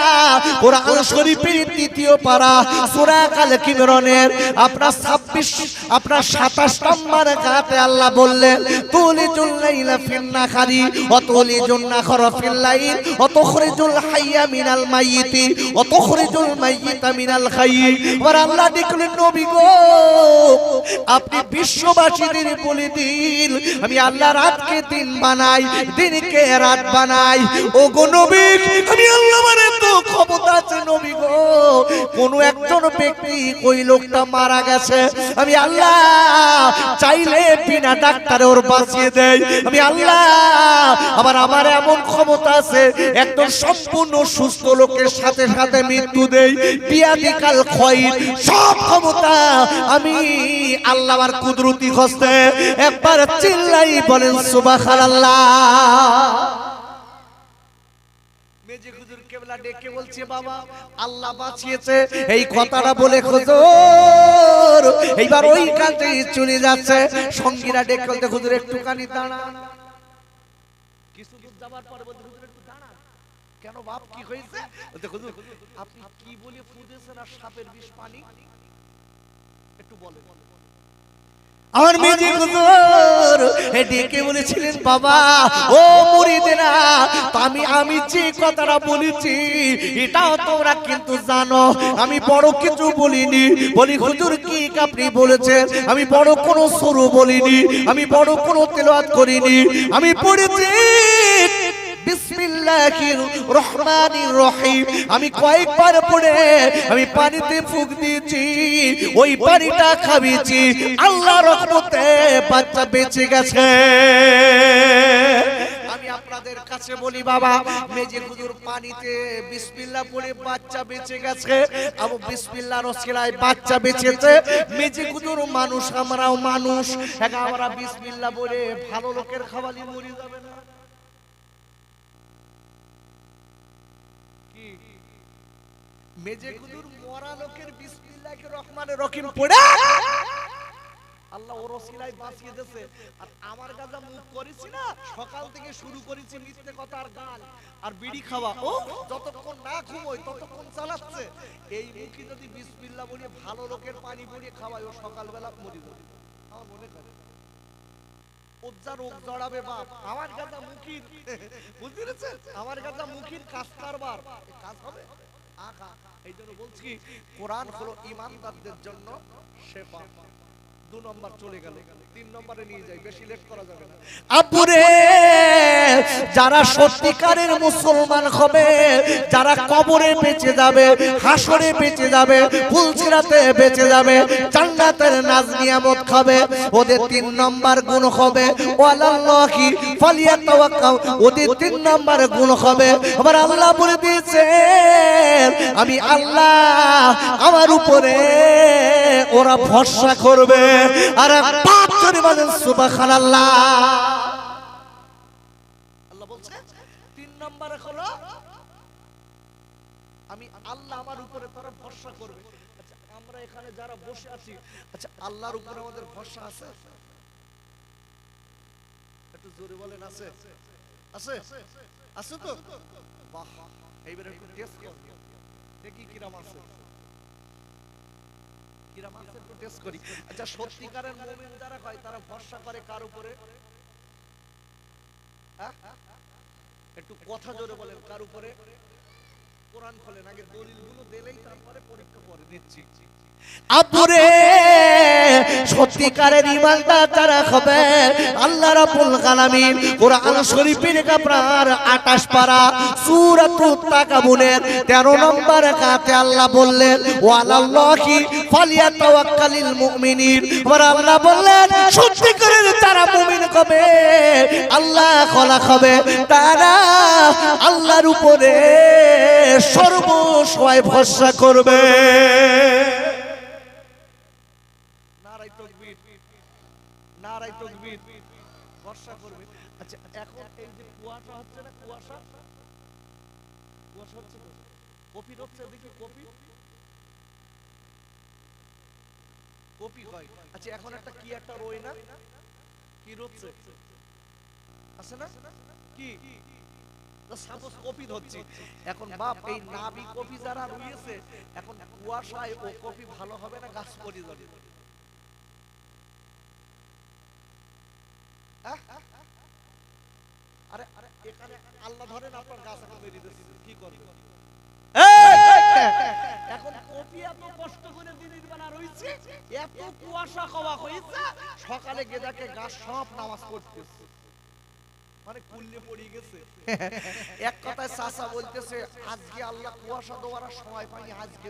কোরআন শরীফের তৃতীয় পারা সূরা আল ইমরানের আপনার 26 আপনার 27 নম্বর আয়াতে আল্লাহ বললেন, তুলিজুল লাইলা ফিন নাহারি ওয়া তুলিজুন নাহারা ফিল লাইল ওয়া তুখরিজুল হাইয়া মিনাল মাইয়িতি ওয়া তুখরিজুল মাইয়িতা মিনাল হাইয়্যি। আর আল্লাহ দেখলেন, নবী গো আপনি বিশ্ববাসীদের বলে দিন, আমি আল্লাহ রাতকে দিন বানাই, দিনকে রাত বানাই। ও গো নবী, আমি আল্লাহ মানে তো ক্ষমতা আছে নবী গো। কোন একজন ব্যক্তি ওই লোকটা মারা গেছে, আমি আল্লাহ চাইলে বিনা ডাক্তারে ওর বাঁচিয়ে দেয়। আমি আল্লাহ আবার আমার এমন ক্ষমতা আছে একদম সম্পূর্ণ সুস্থ লোকের সাথে সাথে মৃত্যু দেই, বিয়াদিকাল খয়র, সব ক্ষমতা আমি আল্লাহ আমার কুদরতি হস্তে। একবার চিল্লাই বলেন সুবহানাল্লাহ। মেজে হুজুর কেবলা ডেকে বলছে বাবা আল্লাহ বাঁচিয়েছে, এই কথাটা বলে হুজুর এইবার ওই কাজে চলে যাচ্ছে। সঙ্গীরা ডেকে বলতে হুজুর একটুখানি দাঁড়ান। কিছু দূর যাবার পরে বলতে হুজুর একটু দাঁড়ান। কেন বাপ কি হয়েছে? বলতে হুজুর আপনি কি বলে ফুদেছেন আর সাপের বিষ পানি একটু বলেন। আমার মেজে হুজুর ডেকে বলেছিলেন বাবা ও মুরিদেরা, আমি যে কথাটা বলেছি এটাও তোমরা কিন্তু জানো, আমি বড় কিছু বলিনি। বলি হুজুর কি আপনি বলেছেন? আমি বড় কোনো সুরু বলিনি, আমি বড় কোনো তেলাওয়াত করিনি, আমি পড়েছি বিসমিল্লাহির রহমানির রহিম। আমি কয়েকবার পড়ে আমি পানিতে ফুঁক দিয়েছি, ওই পানিটা খাবিয়েছি, আল্লাহর রহমতে বাচ্চা বেঁচে গেছে। আমি আপনাদের কাছে বলি বাবা মেজে হুজুর পানিতে বিসমিল্লাহ পড়ে বাচ্চা বেঁচে গেছে, আবু বিসমিল্লাহর ওসিলায় বাচ্চা বেঁচেছে। মেজে হুজুর মানুষ, আমরাও মানুষ, আমরা বিসমিল্লাহ বলে ভালো লোকের খাওয়ালি মরে যাবে না? মেজে হুজুর মরা লোকের বিসমিল্লাহির রহমানির রহিম পড়ে আল্লাহ ওর ওসিলায় বাঁচিয়ে দিয়েছে। আর আমার গাজা মুখ করেছি না, সকাল থেকে শুরু করেছি মিথ্যে কথা আর গান আর বিড়ি খাওয়া, ও যতক্ষণ না ঘুমোই ততক্ষণ চালাচ্ছে। এই মুখে যদি বিসমিল্লাহ বলে ভালো লোকের পানি পড়িয়ে খাওয়ায়, ও সকালবেলা মরে যাবে। আমার মনে করে উজ্জা রোগ জড়াবে বাপ। আমার গাজা মুখির বুঝতে পেরেছেন, আমার গাজা মুখির কাজ কারবার, কাজ হবে আখা। এই জন্য বলছি কোরআন হলো ঈমানদারদের জন্য শেফা। 2 নম্বর চলে গেল, 3 নম্বরে নিয়ে যাই, বেশি লেট করা যাবে না। আপুরে যারা সত্যিকারের মুসলমান হবে, যারা কবরে বেঁচে যাবে, হাসরে বেঁচে যাবে, ফুলসিরাতে বেঁচে যাবে, জান্নাতের নাজ নিয়ামত খাবে, ওদের 3 নম্বর গুণ হবে ওয়ালাল্লাহি ফালিয়াতাওয়াক্কাল। ওদের 3 নম্বর গুণ হবে, আবার আল্লাহ বলে দিয়েছেন আমি আল্লাহ আমার উপরে ওরা ভরসা করবে। আর পাপ করে বলেন সুবহানাল্লাহ। আল্লাহ বলছে 3 নম্বরে হলো আমি আল্লাহ আমার উপরে তারা ভরসা করবে। আচ্ছা আমরা এখানে যারা বসে আছি, আচ্ছা আল্লাহর উপরে আমাদের ভরসা আছে? একটু জোরে বলেন আছে? আছে আছে তো? বাহ, এইবার একটু টেস্ট কর দেখি কিরাম আছে, কিরাম আছে একটু টেস্ট করি। আচ্ছা সত্যিকারের মুমিন যারা হয় তারা ভরসা করে কার উপরে? একটু কথা জোরে বলেন, কার উপরে? কোরআন খোলেন, আগে দলিলগুলো দিলেই তারপরে পরীক্ষা করে নিচ্ছি। আপুরে সত্যিকারের ঈমানদার যারা হবে, আল্লাহ রাব্বুল আলামিন কোরআন শরীফের আপনার 28 পারা সূরাতুত তাকাবুনের 13 নম্বর আয়াতে আল্লাহ বললেন ওয়ালাল্লাহি ফালিয়াতাওয়াক্কালিল মুমিনিন। আর আল্লাহ বললেন সত্যিকারের যারা মুমিন হবে, আল্লাহ খোলা হবে, তারা আল্লাহর উপরে সর্বসময় ভরসা করবে। নারায়ে তাকবীর, ভরসা করবে। আচ্ছা এখন এই যে কুয়াশা হচ্ছে না, কুয়াশা হচ্ছে, কপি হচ্ছে, দেখি কপি হয়। আচ্ছা এখন একটা কি একটা রই না, কি রচ্ছে আছে না, কি সাপোজ কপি হচ্ছে। এখন বাপ এই নাবি কপি যারা রয়েছে, এখন কুয়াশায় ও কপি ভালো হবে না, গাছ পড়ে যাবে। আরে এখানে আল্লাহ ধরেন আপনার গাছ এখন বেরিয়ে দিচ্ছে, কি করবে? এখন কপি এত কষ্ট করে দিনের বেলা রয়েছে, এত কুয়াশা খাওয়া হয়েছে, সকালে গেদাকে গাছ সব নামাজ পড়তেছে, মানে কুল্লে পড়ে গেছে। এক কথায় চাচা বলতেছে আজকে আল্লাহ কুয়াশা দেওয়ার সময় পাইনি, আজকে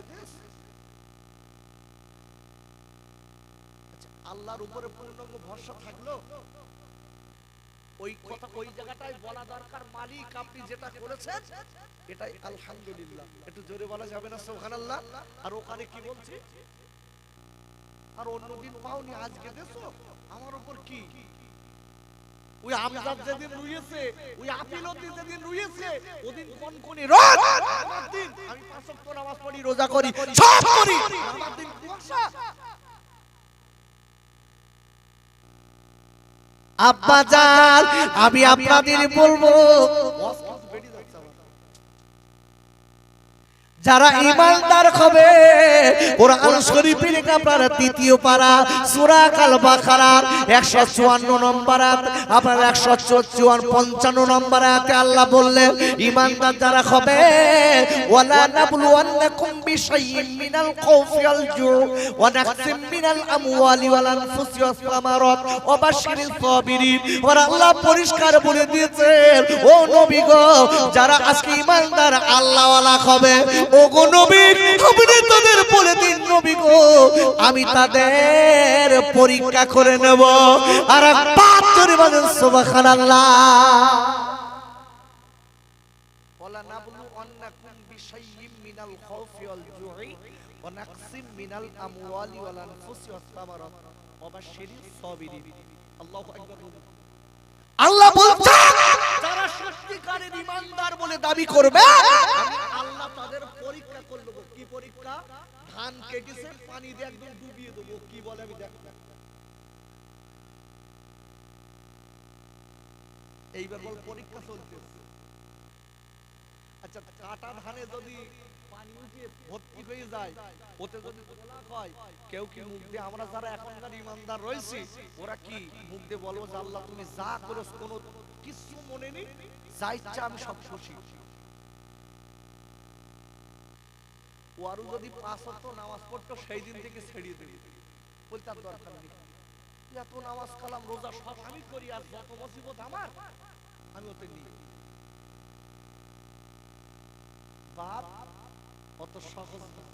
আল্লাহর উপরে পূর্ণাঙ্গ ভরসা থাকলো ওই কথা ওই জায়গাটাই বলা দরকার, মালিক আপনি যেটা করেছেন এটাই আলহামদুলিল্লাহ। একটু জোরে বলা যাবে না সুবহানাল্লাহ? আর ওখানে কি বলছি, আর অন্যদিন পাওনি আজকে দেছো আমার উপর কি? ওই আমজাদ যেদিন রুইয়েছে, ওই আপিলতি যেদিন রুইয়েছে, ওদিন কোন রোজ আমার দিন আমি 5 ওয়াক্ত নামাজ পড়ি, রোজা করি, সব করি, আমার দিন কুয়াশা। আব্বা জান আমি আপনাদের বলবো, যারা ঈমানদার হবে কোরআন শরীফের আপনার তৃতীয় পারা সূরা আল বাকারার 154 নম্বর আয়াত, আপনার 155 নম্বর আয়াতে আল্লাহ বললেন ঈমানদার যারা হবে ওয়ালা নাবলুওয়ান্নাকুম বিশাইইন মিনাল খাউফি ওয়াল জু' ওয়া নাকসিম মিনাল আমওয়ালি ওয়াল আনফুসি ওয়াস সামারাত ওয়া বাশশিরিস সাবিরিন। আর আল্লাহ পরিষ্কার বলে দিয়েছেন ও নবী গো, যারা আজকে ঈমানদার আল্লাহওয়ালা হবে ও গো নবী, আপনি তাদের বলে দিন নবী গো আমি তাদের পরীক্ষা করে নেব। আর পাঁচ জোরে বলেন সুবহানাল্লাহ। ওয়ালা নাবলুওয়ান্নাকুম বিশাইইন মিনাল খাউফি ওয়াল জু'i ওয়া নাকসিম মিনাল আমওয়ালি ওয়াল আনফুসি ওয়াস সামারাত ওয়া বাশশিরিস সাবিরিন। আল্লাহু আকবার। আল্লাহ বলছেন যারা সত্যিকারের ঈমানদার বলে দাবি করবে আমি আল্লাহ তাদের পরীক্ষা করব। কি পরীক্ষা? ধান কেটেছে পানি দিয়ে একদম ডুবিয়ে দেব, কি বলে আমি দেখ। এইবার বল পরীক্ষা চলছে। আচ্ছা কাটা ধানে যদি পানি উঠে ভর্তি হয়ে যায়, ওতে যদি গোলাপ হয়, কেউ কি মুখ দিয়ে, আমরা যারা এখনকার ঈমানদার রয়েছি ওরা কি মুখ দিয়ে বলবো যে আল্লাহ তুমি যা করো কোনো কিছু মনে নেই, যা ইচ্ছা আমি সব খুশি। ওয়ারু যদি 5 ওয়াক্ত নামাজ পড়তো সেই দিন থেকে ছেড়িয়ে দেবে, বলতে আর দরকার নেই, এত নামাজ কালাম রোজা সব আমি করি, আর যত মুসিবত আমার আমি ওতে নিই। বাপ অত সহজ না।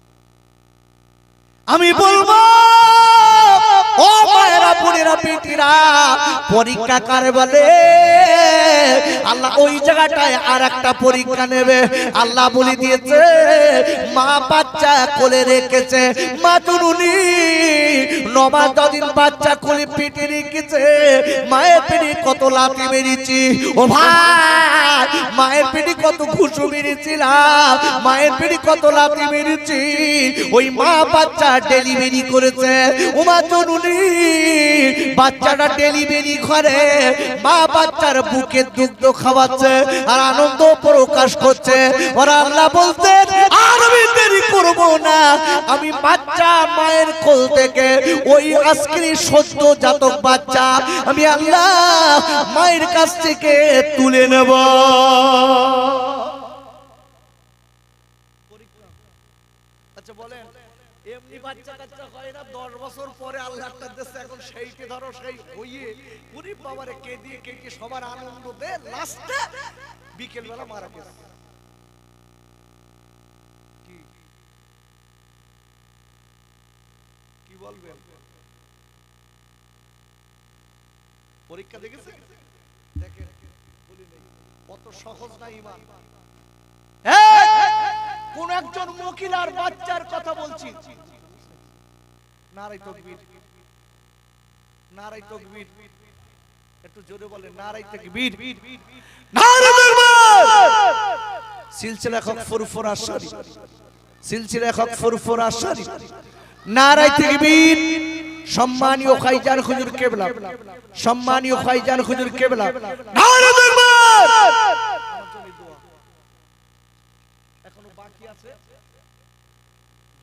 আমি বলবো ও মায়েরা বোনেরা বেটিরা, পরীক্ষা কারে বলে? আল্লাহ ওই জায়গাটায় আর একটা পরীক্ষা নেবে। আল্লাহ বলে দিয়েছে মা বাচ্চা কোলে রেখেছে, মা জননী 9 মাস 10 দিন বাচ্চা কোলে পেটে রেখেছে, মায়ের পেটে কত লাথি মেরেছি ও ভাই, মায়ের পেটে কত ঘুষু মেরেছিলাম, মায়ের পেটে কত লাথি মেরেছি। ওই মা বাচ্চা ডেলিভারি করেছে, ও মা জননী বাচ্চাটা ডেলিভারি করে, মা বাচ্চার বুকে দুগ্ধ খাওয়াচ্ছে আর আনন্দ প্রকাশ করছে। আর আল্লাহ বলতেন আর আমি দেরি করব না, আমি বাচ্চা মায়ের কোল থেকে ওই আজকের সদ্য জাতক বাচ্চা আমি আল্লাহ মায়ের কাছ থেকে তুলে নেব। আচ্ছা বলেন এমনি বাচ্চা কাচ্চা হয় না, 10 বছর পরে আল্লাহ একটা দেশে এখন সেইটি ধরো সেই হইয়ে পুরি বাবারে কেঁদিয়ে কেটে সবার আনন্দ দে, লাস্টে বিকেল বেলা মারা গেছে। কি বলবেন? পরীক্ষা দেখেছে, দেখেন বলি নেই কত সহজ না ঈমান। কোন একজন মহিলার বাচ্চার কথা বলছি, নারায়ে তাকবীর, নারায়ে তাকবীর, একটু জোরে বলেন নারায়ে তাকবীর, নারায়ে তাকবীর। সিলসিলা হক ফুরফুরা শরীফ, সিলসিলা হক ফুরফুরা শরীফ, নারায়ে তাকবীর। সম্মানীয় খাইজান হুজুর কেবলা, সম্মানীয় খাইজান হুজুর কেবলা, নারায়ে তাকবীর। এখনো বাকি আছে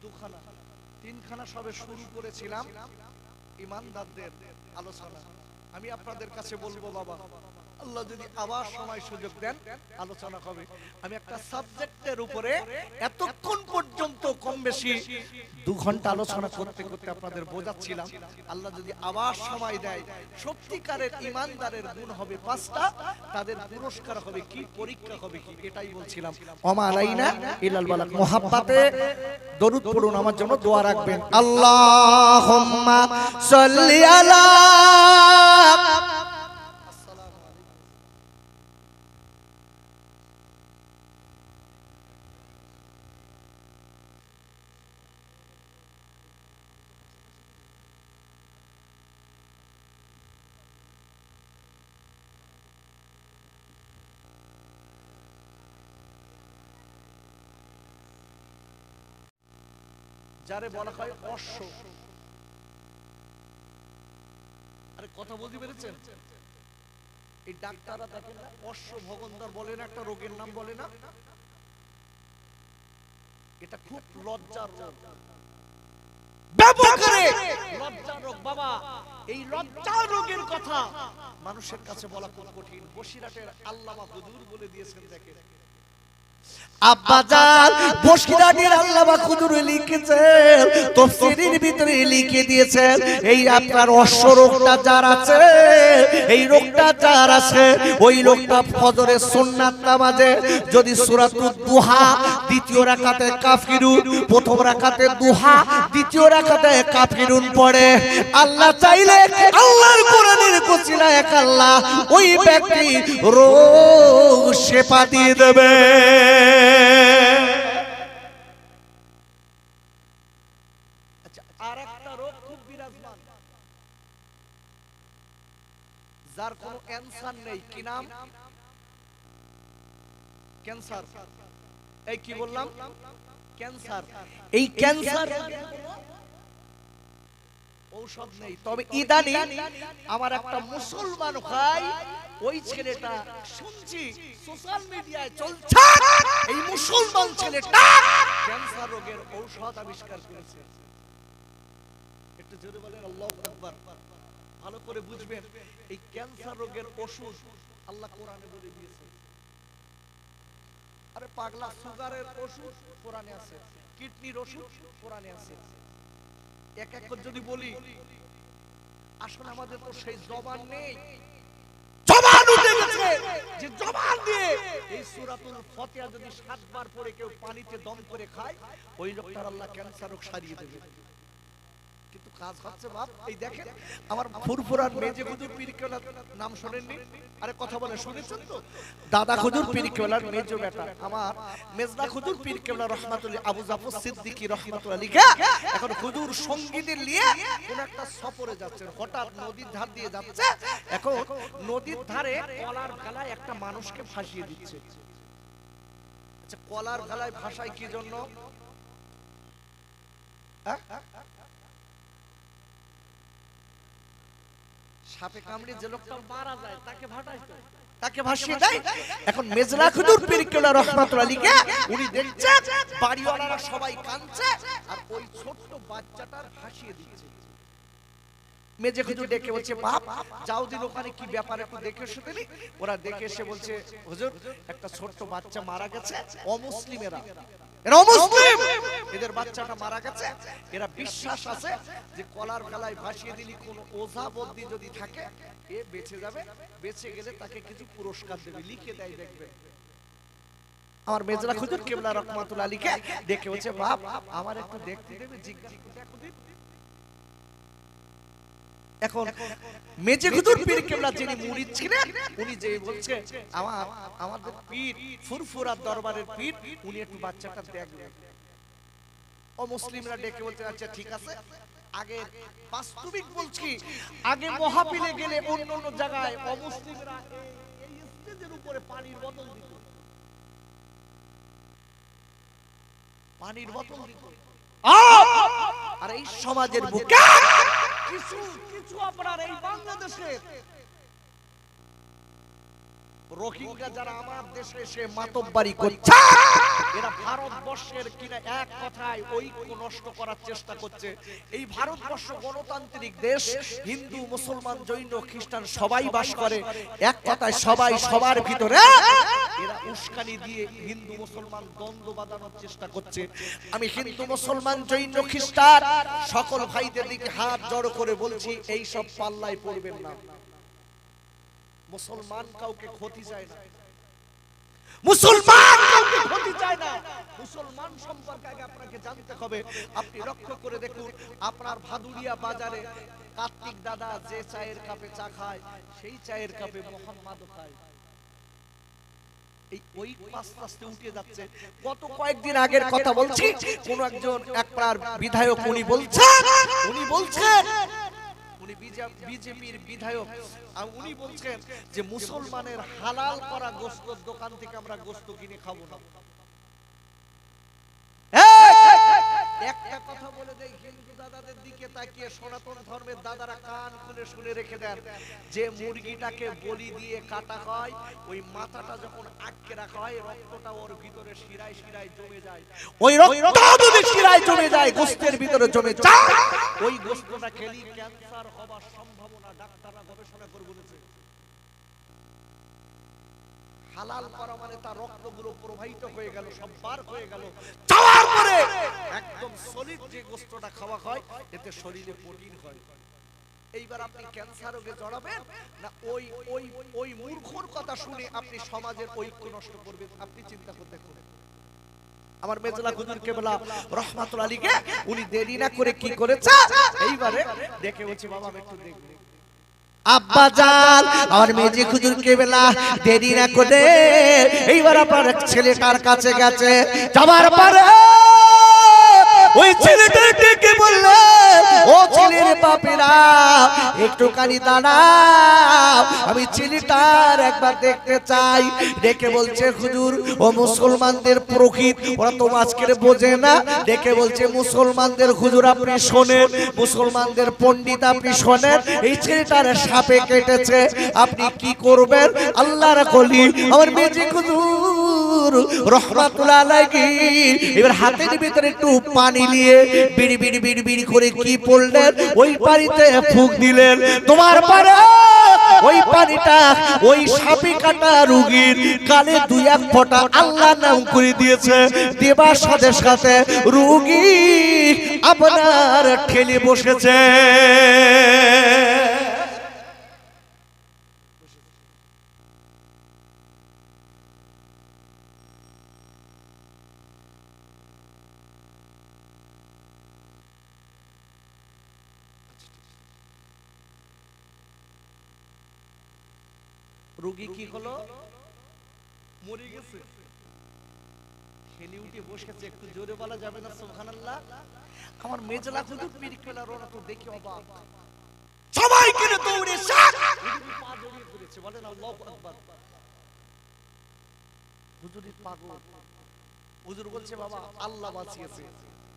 দুখানা, তিনখানা সবে শুরু করেছিলাম ঈমানদারদের আলোচনা। আমি আপনাদের কাছে বলবো বাবা আল্লাহ যদি আবার সময় সুযোগ দেন আলোচনা হবে। আমি একটা সাবজেক্টের উপরে এতক্ষণ পর্যন্ত কম বেশি 2 ঘন্টা আলোচনা করতে করতে আপনাদের বোঝাচ্ছিলাম। আল্লাহ যদি আবার সময় দেয়, সত্যিকারের ইমানদারের গুণ হবে 5টা, তাদের পুরস্কার হবে কি, পরীক্ষা হবে কি, এটাই বলছিলাম। ওমা আলাইনা ইল্লাল বালাগ। মুহাব্বতে দরুদ পড়ুন, আমার জন্য দোয়া রাখবেন। আল্লাহুম্মা সাল্লি আলা যারে বলা হয় অশ্ব। আরে কথা বলতে পেরেছেন? এই ডাক্তাররা দেখেন না, অশ্ব ভগন্দর বলে না, একটা রোগের নাম বলে না, এটা খুব লজ্জার রোগ। ব্যাপকরে লজ্জার রোগ বাবা। এই লজ্জার রোগের কথা মানুষের কাছে বলা খুব কঠিন। বসিরহাটের আল্লামা হুজুর বলে দিয়েছেন, দেখেন আব্বাজান বসিরহাটের আল্লামা হুজুর লিখেছেন, তাফসীরের ভিতরে লিখে দিয়েছেন, এই আপনার অশ্ব রোগটা যার আছে, এই রোগটা যার আছে, ওই লোকটা ফজরের সুন্নাত নামাজে যদি সূরাতুদ দুহা দ্বিতীয় রাকাতে কাফিরুন, প্রথম রাকাতে দুহা দ্বিতীয় রাকাতে কাফিরুন পড়ে, আল্লাহ চাইলে আল্লাহর কোরআনের ওসিলায় এক আল্লাহ ওই ব্যক্তি রোগ শেফা দিয়ে দেবে। আচ্ছা, আরেকটা রোগ খুব বিরাজমান, যার কোনো অ্যানসার নেই, কি নাম? ক্যান্সার। এই কি বললাম? ক্যান্সার। এই ক্যান্সার ঔষধ নেই, তবে ইদানিং আমার একটা মুসলমান ভাই, ওই ছেলেটা শুনছি সোশ্যাল মিডিয়ায় চলছে, এই মুসলমান ছেলেটা ক্যান্সার রোগের ঔষধ আবিষ্কার করেছে। একটু জোরে বলেন আল্লাহু আকবার। ভালো করে বুঝবেন, এই ক্যান্সার রোগের ওষুধ আল্লাহ কোরআনে বলে দিয়েছে। আরে পাগলা, সুগারের ওষুধ কোরআনে আছে, কিডনির ওষুধ কোরআনে আছে। এক এক করে যদি বলি, আসলে আমাদের তো সেই জবান নেই, জবান উঠে গেছে, যে জবান দিয়ে এই সূরাতুল ফাতিহা যদি 7 বার পড়ে কেউ পানিতে দম করে খায়, ওই লোকটার আল্লাহ ক্যান্সার রোগ সারিয়ে দেবে। কিন্তু কাজ হচ্ছে বাপ, এই দেখেন আমার ফুরফুরার মেজে হুজুর পীর কেবলার নাম শুনেননি? আরে কথা বলে শুনেছেন তো? দাদা হুজুর পীর কেবলার মেজো বেটা আমার মেজদা হুজুর পীর কেবলা রহমাতুল্লাহ আবু জাফর সিদ্দিকী রহমাতুল্লাহ লিখা, এখন হুজুর সঙ্গীদের নিয়ে কোন একটা সফরে যাচ্ছেন, হঠাৎ নদীর ধার দিয়ে যাচ্ছে, এখন নদীর ধারে কলার গালায় একটা মানুষকে ফাঁসিয়ে দিচ্ছে। আচ্ছা, কলার গালায় ফাঁসায় কি জন্য? সাপে কামড়ে যে লোকটা মারা যায় তাকে ভাসিয়ে দেয়। এখন মেজলা হুজুর পীর কেবলা রহমাতুল্লাহ আলাইহি উনি দেখছেন বাড়িওয়ালারা সবাই কাঁদছে আর ওই ছোট্ট বাচ্চাটার ভাসিয়ে দিচ্ছে। মেজে হুজুর ডেকে বলছে, বাপ যাও দিন ওখানে কি ব্যাপার একটু দেখে এসে দিলি। ওরা দেখে এসে বলছে, হুজুর একটা ছোট্ট বাচ্চা মারা গেছে, অমুসলিমেরা, এরা অমুসলিম, এদের বাচ্চাটা মারা গেছে, এরা বিশ্বাস আছে যে কলার গালায় ভাসিয়ে দিলি কোন ওঝা বদ্দি যদি থাকে এ বেঁচে যাবে, বেঁচে গেলে তাকে কিছু পুরস্কার দেবে, লিখে দেয়। দেখবে আমার মেজলা হুজুর কেবলা রহমাতুল্লাহ আলাইহি দেখে বলছে, বাপ আমার একটু দেখতে দেবে, জিজ্ঞাসা দেখো দিন। এখন মেজে হুজুর পীর কেবলা যিনি মুরিদ ছিলেন, উনি যে বলছে আমাদের পীর ফুরফুরার দরবারের পীর, উনি একটু বাচ্চাটা দেখবেন। ও মুসলিমরা ডেকে বলতে, আচ্ছা ঠিক আছে। আগে বাস্তবিক বলছি, আগে মহাপিলে গেলে অন্য অন্য জায়গায় অমুসলিমরা এই স্টেজের উপরে পানির বোতল দিত, পানির বোতল দিত। আর এই সমাজের বুকে কিছু আপনার এই বাংলাদেশে রোহিঙ্গা যারা আমার দেশে এসে মাতব্বারি করছে, এরা ভারতবর্ষের কিনা এক কথায় ঐক্য নষ্ট করার চেষ্টা করছে। এই ভারতবর্ষ গণতান্ত্রিক দেশ, হিন্দু মুসলমান জৈন খ্রিস্টান সবাই বাস করে, এক কথায় সবাই সবার ভিতরে এরা উস্কানি দিয়ে হিন্দু মুসলমান দ্বন্দ্ব বাঁধানোর চেষ্টা করছে। আমি হিন্দু মুসলমান জৈন খ্রিস্টান সকল ভাইদের দিকে হাত জড়ো করে বলছি, এই সব পাল্লায় পড়বেন না। মুসলমান কাউকে ক্ষতি চায় না, মুসলমান কাউকে ক্ষতি চায় না। মুসলমান সম্পর্কে আগে আপনাকে জানতে হবে। আপনি লক্ষ্য করে দেখুন, আপনার ভাদুরিয়া বাজারে কার্তিক দাদা যে চায়ের কাপে চা খায়, সেই চায়ের কাপে মোহাম্মদও খায়। এই ওই আস্তে আস্তে উঠে যাচ্ছে। গত কয়েকদিন আগের কথা বলছি, কোন একজন একবার বিধায়ক উনি বলছেন উনি বিজেপির বিধায়ক, উনি বলছেন যে মুসলমানের হালাল করা গোশতের দোকান থেকে আমরা গোশত কিনে খাবো না। একটা কথা বলে দেই, হিন্দু দাদাদের দিকে তাকিয়ে সনাতন ধর্মের দাদারা কান খুলে শুনে রেখে দেন, যে মুরগিটাকে বলি দিয়ে কাটা হয়, ওই মাথাটা যখন আটকে রাখা হয়, রক্তটা ওর ভিতরে শিরায় শিরায় জমে যায়। ওই রক্ত যদি শিরায় জমে যায়, গোশতের ভিতরে জমে যায়, ওই গোশতটা খেলে ক্যান্সার হবার সম্ভাবনা ডাক্তাররা গবেষণা করে বলেছে। হালাল করা মানে তার রক্তগুলো প্রবাহিত হয়ে গেল, সব বার হয়ে গেল, যাওয়ার পরে একদম সলিড যে গোশতটা খাওয়া হয়, এতে শরীরে প্রোটিন হয়। এইবার আপনি ক্যান্সার রোগে জড়াবেন না ওই ওই ওই মূর্খর কথা শুনে আপনি সমাজের ঐক্য নষ্ট করবেন? আপনি চিন্তা করতে করুন। আমার মেজলা হুজুর কেবলা রহমাতুল্লাহ আলাইহি উনি দেরি না করে কি করেছে, এইবারে দেখে বলছি বাবা আমি একটু দেখব। আব্বা জান আমার মেজি হুজুর কেবলা দেরি না করে এইবার আপনার ছেলেটার কাছে গেছে। যাবার পরে ওই ছেলেটাকে বললে, ও ছেলের বাপেরা একটুখানি দাঁড়াও, আমি ছেলেটার একবার দেখতে চাই। ডেকে বলছে, হুজুর ও মুসলমানদের প্রকৃত, ওরা তো আজকের বোঝে না। ডেকে বলছে, মুসলমানদের হুজুর আপনি শোনেন, মুসলমানদের পণ্ডিত আপনি শোনেন, এই ছেলেটার সাপে কেটেছে, আপনি কি করবেন? আল্লাহর কলি আমার মেজি হুজুর রহমাতুল্লাহ আলাইহি এবার হাতের ভিতরে একটু পানি নিয়ে বিড়ি বিড়ি বিড়ি বিড়ি করে কি পড়লেন, ওই পানিতে ফুঁক দিলেন। তোমার পরে ওই পানিটা ওই সাপে কাটা রোগীর কানে দুই এক ফোঁটা আল্লাহ নাম করে দিয়েছে। দেবার সাথে সাথে রোগী আপনার ঠেলে বসেছে। রোগী কি হলো? মরে গেছে। ঠেলে উঠে বসেছে। একটু জোরে বলা যাবে না সুবহানাল্লাহ? আমার মেজলা হুজুর পিরকেলার ওরা তো দেখে অবাক, সবাই কিনে দৌড়ে পা জড়িয়ে পড়েছে, বলেন আল্লাহু আকবার। হুজুরের পাগল। হুজুর বলছে, বাবা আল্লাহ বাঁচিয়েছে।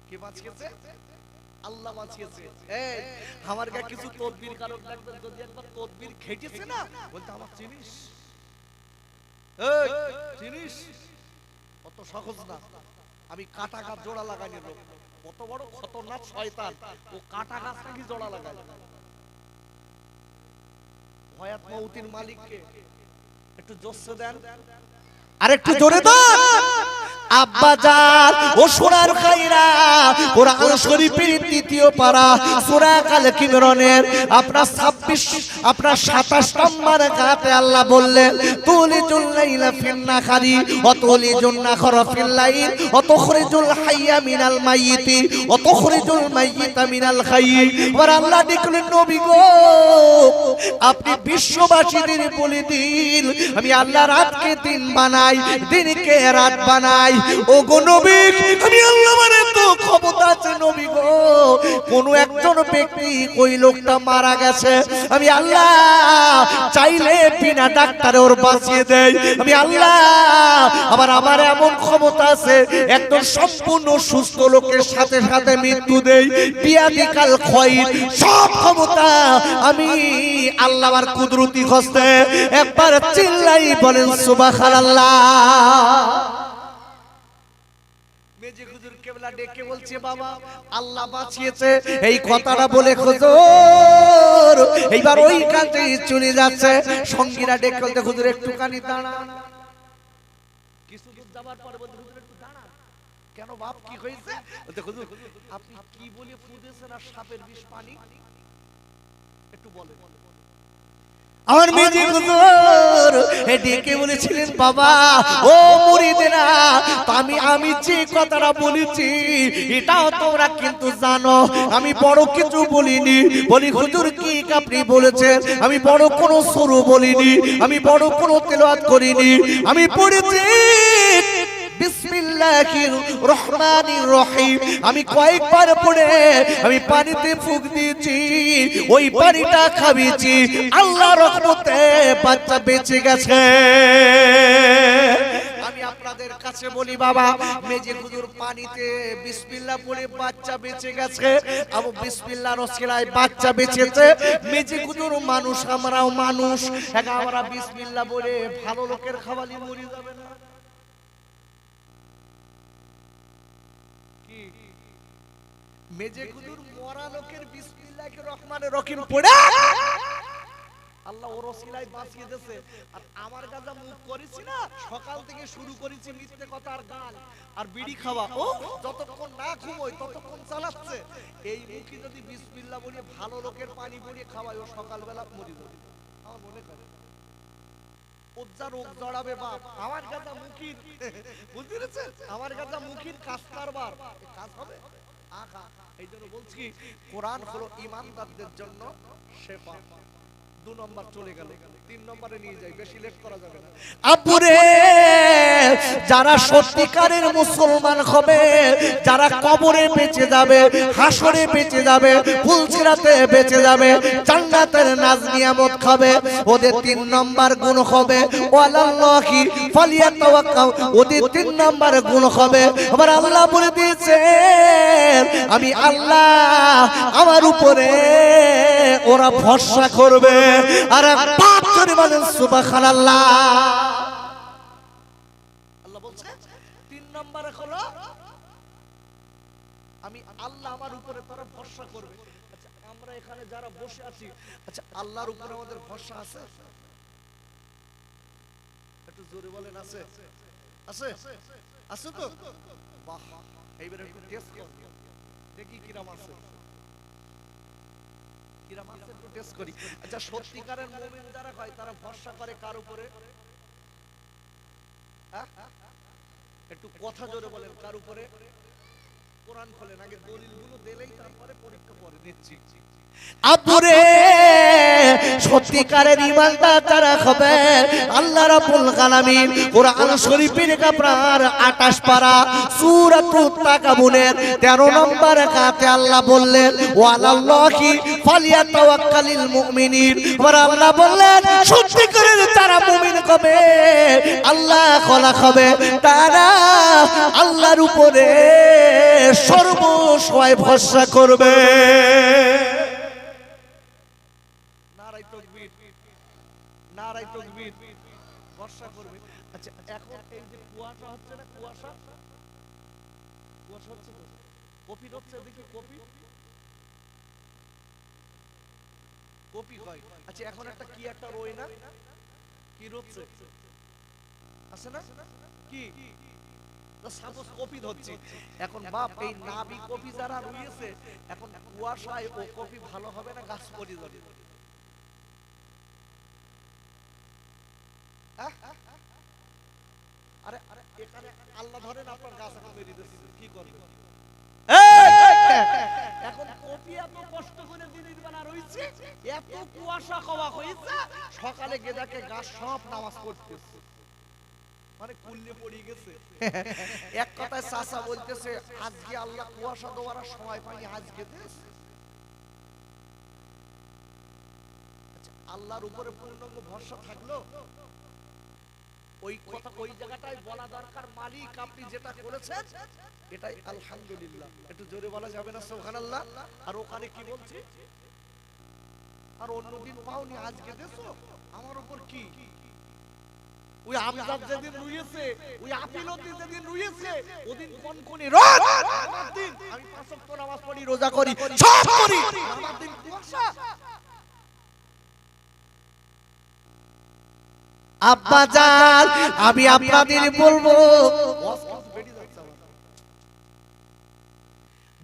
কে বাঁচিয়েছে? আল্লাহ বাঁচিয়েছে। এই আমার কাছে কিছু তদবির কারণ লাগবে, যদি একবার তদবির খেটেছে না, বলতে আমার চিনিস, এই চিনিস, অত সহজ না। আমি কাটা গাছ জোড়া লাগাই নিল, কত বড় খতরনাক শয়তান, ও কাটা গাছটা কি জোড়া লাগায়। হায়াত মউতির মালিককে একটু জোরে দেন, আরেকটু জোরে দেন। আব্বা জান ও সোনার খাইরা, কোরআন শরীফের তৃতীয় পারা সূরা আল ইমরানের আপনার 26 আপনার 27 নম্বর আয়াতে আল্লাহ বললেন, তুলিজুল লাইলা ফিন নাহারি ওয়া তুলিজুন নাহারা ফিল লাইল ওয়া তুখরিজুল হাইয়া মিনাল মাইয়িতি ওয়া তুখরিজুল মাইয়িতা মিনাল হাইয়্যি। আর আল্লাহ দেখলেন, নবী গো আপনি বিশ্ববাসীদের বলে দিন, আমি আল্লাহ রাতকে দিন বানাই, দিনকে রাত বানাই। ও গো নবী, আমি আল্লাহ মানে তো ক্ষমতা আছে নবী গো, কোন একজন ব্যক্তি ওই লোকটা মারা গেছে, আমি আল্লাহ চাইলে বিনা ডাক্তারে ওর বাঁচিয়ে দেয়। আমি আল্লাহ আবার আমার এমন ক্ষমতা আছে, একদম সম্পূর্ণ সুস্থ লোকের সাথে সাথে মৃত্যু দেই, বিয়াদিকাল ক্ষয়, সব ক্ষমতা আমি আল্লাহ আর কুদরতি হস্তে। একবার চিল্লাই বলেন সুবহানাল্লাহ। মেজে হুজুর কেবলা ডেকে বলছে বাবা আল্লাহ বাঁচিয়েছে, এই কথাটা বলে হুজুর এইবার ওই কাজে চলে যাচ্ছে। সঙ্গীরা ডেকে বলতে হুজুর একটুখানি দাঁড়ান। কিছু দূর যাবার পরে বলতে হুজুর একটু দাঁড়ান। কেন বাপ কি হয়েছে? বলতে হুজুর আপনি কি বলে ফুদেছেন আর সাপের বিষ পানি একটু বলেন। আমার মেজে হুজুর ডেকে বলেছিলেন বাবা ও মুরিদেরা, আমি যে কথাটা বলেছি এটাও তোমরা কিন্তু জানো, আমি বড় কিছু বলিনি। বলি হুজুর কি আপনি বলেছেন? আমি বড় কোনো সুর বলিনি, আমি বড় কোনো তেলাওয়াত করিনি, আমি পড়েছি বিসমিল্লাহির রহমানির রহিম। আমি কয়েকবার পড়ে আমি পানিতে ফুঁক দিয়েছি, ওই পানিটা খাবিয়েছি, আল্লাহর রহমতে বাচ্চা বেঁচে গেছে। আমি আপনাদের কাছে বলি বাবা, মেজে হুজুর পানিতে বিসমিল্লাহ পড়ে বাচ্চা বেঁচে গেছে, আবু বিসমিল্লাহর ওসিলায় বাচ্চা বেঁচেছে। মেজে হুজুর মানুষ, আমরাও মানুষ, আমরা বিসমিল্লাহ বলে ভালো লোকের খাওয়ালি মরে যাবে না? মেজে হুজুর মরা লোকের বিসমিল্লাহির রহমানির রহিম পড়ে আল্লাহ ওর ওসিলায় বাঁচিয়ে দিয়েছে। আর আমার গাজা মুখ করেছি না, সকাল থেকে শুরু করেছি মিথ্যে কথা আর গান আর বিড়ি খাওয়া, ও যতক্ষণ না ঘুমোয় ততক্ষণ চালাচ্ছে। এই মুখে যদি বিসমিল্লাহ বলে ভালো লোকের পানি পড়িয়ে খাওয়ায়, ও সকালবেলা মরে যাবে। আমার মনে করে উজ্জার রোগ জড়াবে বাপ, আমার গাজা মুখির, বুঝতে পেরেছেন? আমার গাজা মুখির কাজ কারবার, কাজ হবে আখা। এই জন্য বলছি কোরআন হলো ঈমানদারদের জন্য শেফা। 2 নম্বর চলে গেল, 3 নম্বরে নিয়ে যাই, বেশি লেট করা যাবে না। আব্বুরে যারা সত্যিকারের মুসলমান হবে, যারা কবরে বেঁচে যাবে, হাসরে বেঁচে যাবে, ফুলসিরাতে বেঁচে যাবে, জান্নাতের নাজ নিয়ামত খাবে, ওদের 3 নম্বর গুণ হবে ওয়ালাল্লাহি ফালিয়াতাওয়াক্কাল। ওদের 3 নম্বর গুণ হবে, আবার আল্লাহ বলে দিয়েছেন আমি আল্লাহ আমার উপরে ওরা ভরসা করবে। আর পাপ করে বলেন সুবহানাল্লাহ। আল্লাহ বলছে 3 নম্বরে হলো আমি আল্লাহ আমার উপরে তারা ভরসা করবে। আচ্ছা আমরা এখানে যারা বসে আছি, আচ্ছা আল্লাহর উপরে আমাদের ভরসা আছে? একটু জোরে বলেন আছে? আছে আছে তো? বাহ, এইবারে একটু টেস্ট করুন, দেখি কিরাম আছে, কিরাম আছে একটু টেস্ট করি। আচ্ছা সত্যিকারের মুমিন যারা হয় তারা ভরসা করে কার উপরে? একটু কথা জোরে বলেন, কার উপরে? কোরআন খোলেন, আগে দলিলগুলো দিলেই তারপরে পরীক্ষা পরে নিচ্ছি। আব্বুরে সত্যিকারের ঈমানদার যারা হবে, আল্লাহ রাব্বুল আলামিন কোরআন শরীফের আপনার 28 পারা সূরাতুত তাকাবুনের 13 নম্বর আয়াতে আল্লাহ বললেন ওয়ালাল্লাহি ফালিয়াতাওয়াক্কালিল মুমিনিন। আর আল্লাহ বললেন সত্যিকারের যারা মুমিন হবে, আল্লাহ খোলা হবে, তারা আল্লাহর উপরে সর্বসময় ভরসা করবে। নারাই তাকবীর, ভরসা করবে। আচ্ছা এখন এই যে কুয়াশা হচ্ছে না, কুয়াশা কুয়াশা হচ্ছে, কপি হচ্ছে, দেখি কপি কপি হয়। আচ্ছা এখন একটা কি একটা রই না, কি রচ্ছে আছে না, কি সাপোজ কপি হচ্ছে। এখন বাপ এই নাবি কপি যারা রয়েছে, এখন কুয়াশায় ও কপি ভালো হবে না, গাছ পড়ে যাবে। আরে এখানে আল্লাহ ধরেন আপনার গাছ এখন বেরিয়ে দিচ্ছে, কি করবে? এখন কপি এত কষ্ট করে দিনের বেলা রয়েছে, এত কুয়াশা খাওয়া হয়েছে, সকালে গেদাকে গাছ সব নামাজ পড়তেছে। মানে কুল্লে পড়ে গেছে। এক কথায় চাচা বলতেছে আজকে আল্লাহ কুয়াশা দেওয়ার সময় পাইনি, আজকে দেশ। আল্লাহর উপরে পূর্ণাঙ্গ ভরসা থাকলো ওই কথা ওই জায়গাটায় বলা দরকার, মালিক আপনি যেটা করেছেন এটাই আলহামদুলিল্লাহ। একটু জোরে বলা যাবে না সুবহানাল্লাহ? আর ওখানে কি বলছি, আর অন্যদিন পাওনি আজকে দেছো আমার উপর কি? ওই আমজাদ যেদিন রুইয়েছে, ওই আপিলতি যেদিন রুইয়েছে, ওদিন কোন রোজ আমার দিন আমি পাঁচ ওয়াক্ত নামাজ পড়ি, রোজা করি, সব করি, আমার দিন কুয়াশা। আব্বা জান আমি আপনাদের বলবো,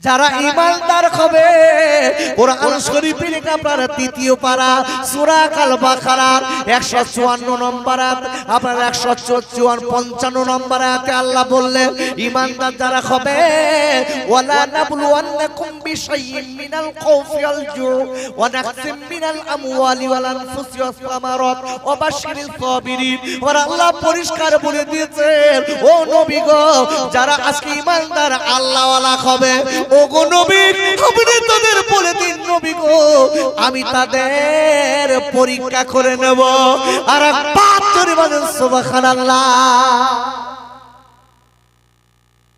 যারা ঈমানদার হবে, কোরআন শরীফের আপনার তৃতীয় পারা সূরা আল বাকারার 154 নম্বর আয়াত, আপনার 155 নম্বর আয়াতে আল্লাহ বললেন ঈমানদার যারা হবে, ওয়ালা নাবলুওয়ান্নাকুম বিশাইইন মিনাল খাউফি ওয়াল জু ওয়া নাকসিম মিনাল আমওয়ালি ওয়াল আনফুসি ওয়াস সামারাত ওয়া বাশশিরিস সাবিরিন। ওরা আল্লাহ পরিষ্কার বলে দিয়েছেন, ও নবী গো, যারা আজকে ঈমানদার আল্লাহওয়ালা হবে, ও গো নবী আপনি তাদের বলে দিন নবী গো, আমি তাদের পরীক্ষা করে নেব। আর পাঁচ জোরে বলেন সুবহানাল্লাহ।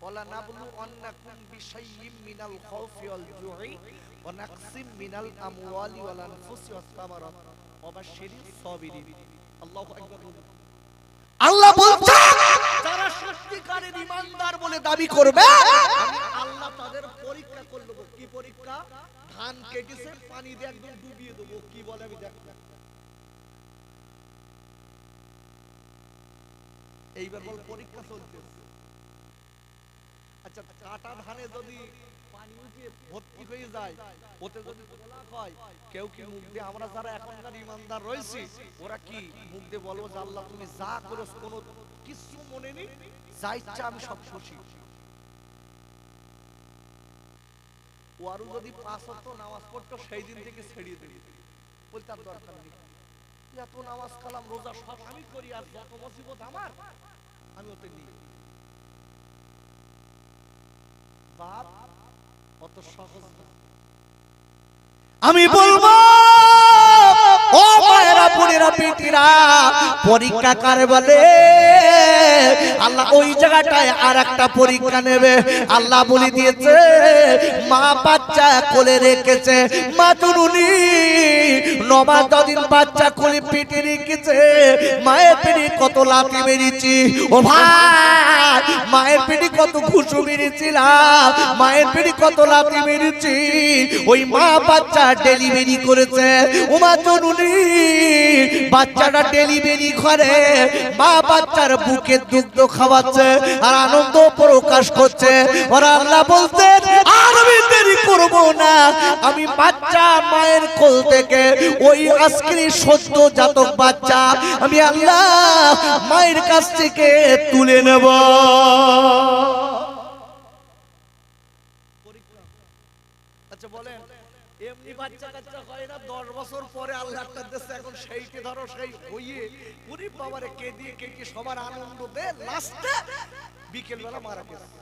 ওয়ালা নাবলুওয়ান্নাকুম বিশাইইন মিনাল খাউফি ওয়াল জুই ওয়া নাকসিম মিনাল আমওয়ালি ওয়াল আনফুসি ওয়াস সামারাত ওয়া বাশশিরিস সাবিরিন। আল্লাহু আকবার। আল্লাহ বলছেন যারা সত্যিকারের ঈমানদার বলে দাবি করবে, আমি আল্লাহ তাদের পরীক্ষা করব। কি পরীক্ষা? ধান কেটেছে পানি দিয়ে একদম ডুবিয়ে দেব, কি বলে আমি দেখব। এইবার বল পরীক্ষা চলতেছে। আচ্ছা কাটা ধানে যদি পানি উঠে ভর্তি হয়ে যায়, ওতে যদি গোলা হয়, কেউ কি মুখ দিয়ে, আমরা যারা এখনকার ঈমানদার রয়েছি ওরা কি মুখ দিয়ে বলবো যে আল্লাহ তুমি যা করেছ কোনো কিছু মনে নেই, যা ইচ্ছা আমি সব খুশি। ওয়ারু যদি 5 ওয়াক্ত নামাজ পড়তো সেই দিন থেকে ছেড়িয়ে দেবে, বলতে আর দরকার নেই, এত নামাজ কালাম রোজা সব আমি করি, আর যত মুসিবত আমার আমি ওতে নিই। বাপ অত সহজ না। আমি বলবো ও মায়েরা বোনেরা বেটিরা, পরীক্ষা কারে বলে? আল্লাহ ওই জায়গাটায় আর একটা পরীক্ষা নেবে। আল্লাহ বলে দিয়েছে মা বাচ্চা কোলে রেখেছে, মা জননী 9 মাস 10 দিন বাচ্চা কোলে পেটে রেখেছে, মায়ের পেটে কত লাথি মেরেছি ও ভাই, মায়ের পেটে কত ঘুষু মেরেছিলাম, মায়ের পেটে কত লাথি মেরেছি। ওই মা বাচ্চা ডেলিভারি করেছে, ও মা জননী বাচ্চাটা ডেলিভারি করে, মা বাচ্চার বুকে দুগ্ধ খাওয়াচ্ছে আর আনন্দ প্রকাশ করছে। ওরা আল্লাহ বলতেন আর আমি দেরি করব না, আমি বাচ্চা মায়ের কোল থেকে ওই আজকের সদ্য জাতক বাচ্চা আমি আল্লাহ মায়ের কাছ থেকে তুলে নেব। আচ্ছা বলেন এমনি বাচ্চা কাচ্চা হয় না, 10 বছর পরে আল্লাহ একটা দেশে এখন সেইকে ধরো সেই হইয়ে পুরি বাবারে কে দিয়ে কে কি সবার আনন্দ দে, লাস্টে বিকেল বেলা মারা গেছে।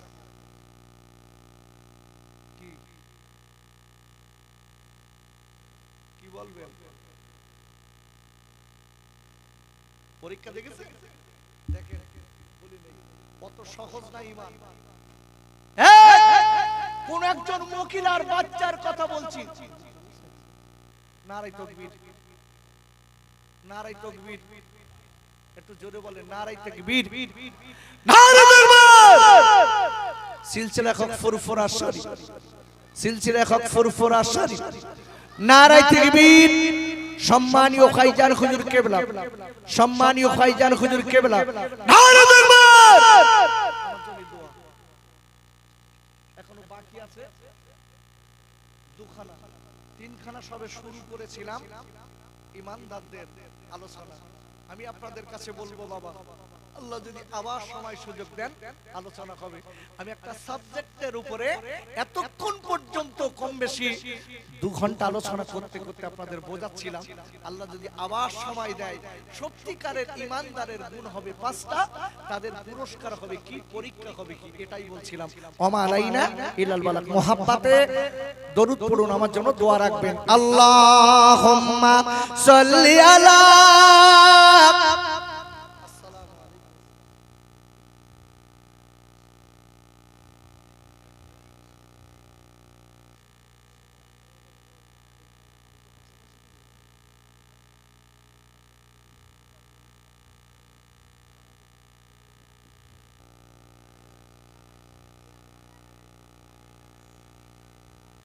কি কি বলবেন? পরীক্ষা দেখেছে, দেখেন বলি নাই কত সহজ না ঈমান। কোন একজন মহিলার বাচ্চার কথা বলছি, নারায়ে তাকবীর, নারায়ে তাকবীর, একটু জোরে বলেন নারায়ে তাকবীর, নারায়ে তাকবীর। সিলসিলা হক ফুরফুরা শরীফ, সিলসিলা হক ফুরফুরা শরীফ, নারায়ে তাকবীর। সম্মানীয় খাইজান হুজুর কেবলা, সম্মানীয় খাইজান হুজুর কেবলা, নারায়ে তাকবীর। এখনো বাকি আছে দুখানা, তিনখানা সবে শুরু করেছিলাম ঈমানদারদের আলোচনা। আমি আপনাদের কাছে বলবো বাবা, আল্লাহ যদি আবার সময় সুযোগ দেন আলোচনা হবে। আমি একটা সাবজেক্টের উপরে এতক্ষণ পর্যন্ত কম বেশি 2 ঘন্টা আলোচনা করতে করতে আপনাদের বোঝাচ্ছিলাম। আল্লাহ যদি আবার সময় দেয়, সত্যিকারের ইমানদারের গুণ হবে 5টা, তাদের পুরস্কার হবে কি, পরীক্ষা হবে কি, এটাই বলছিলাম। ওমা আলাইনা ইল্লাল বালাগ। মুহাব্বতে দরুদ পড়ুন, আমার জন্য দোয়া রাখবেন। আল্লাহুম্মা সাল্লি আলা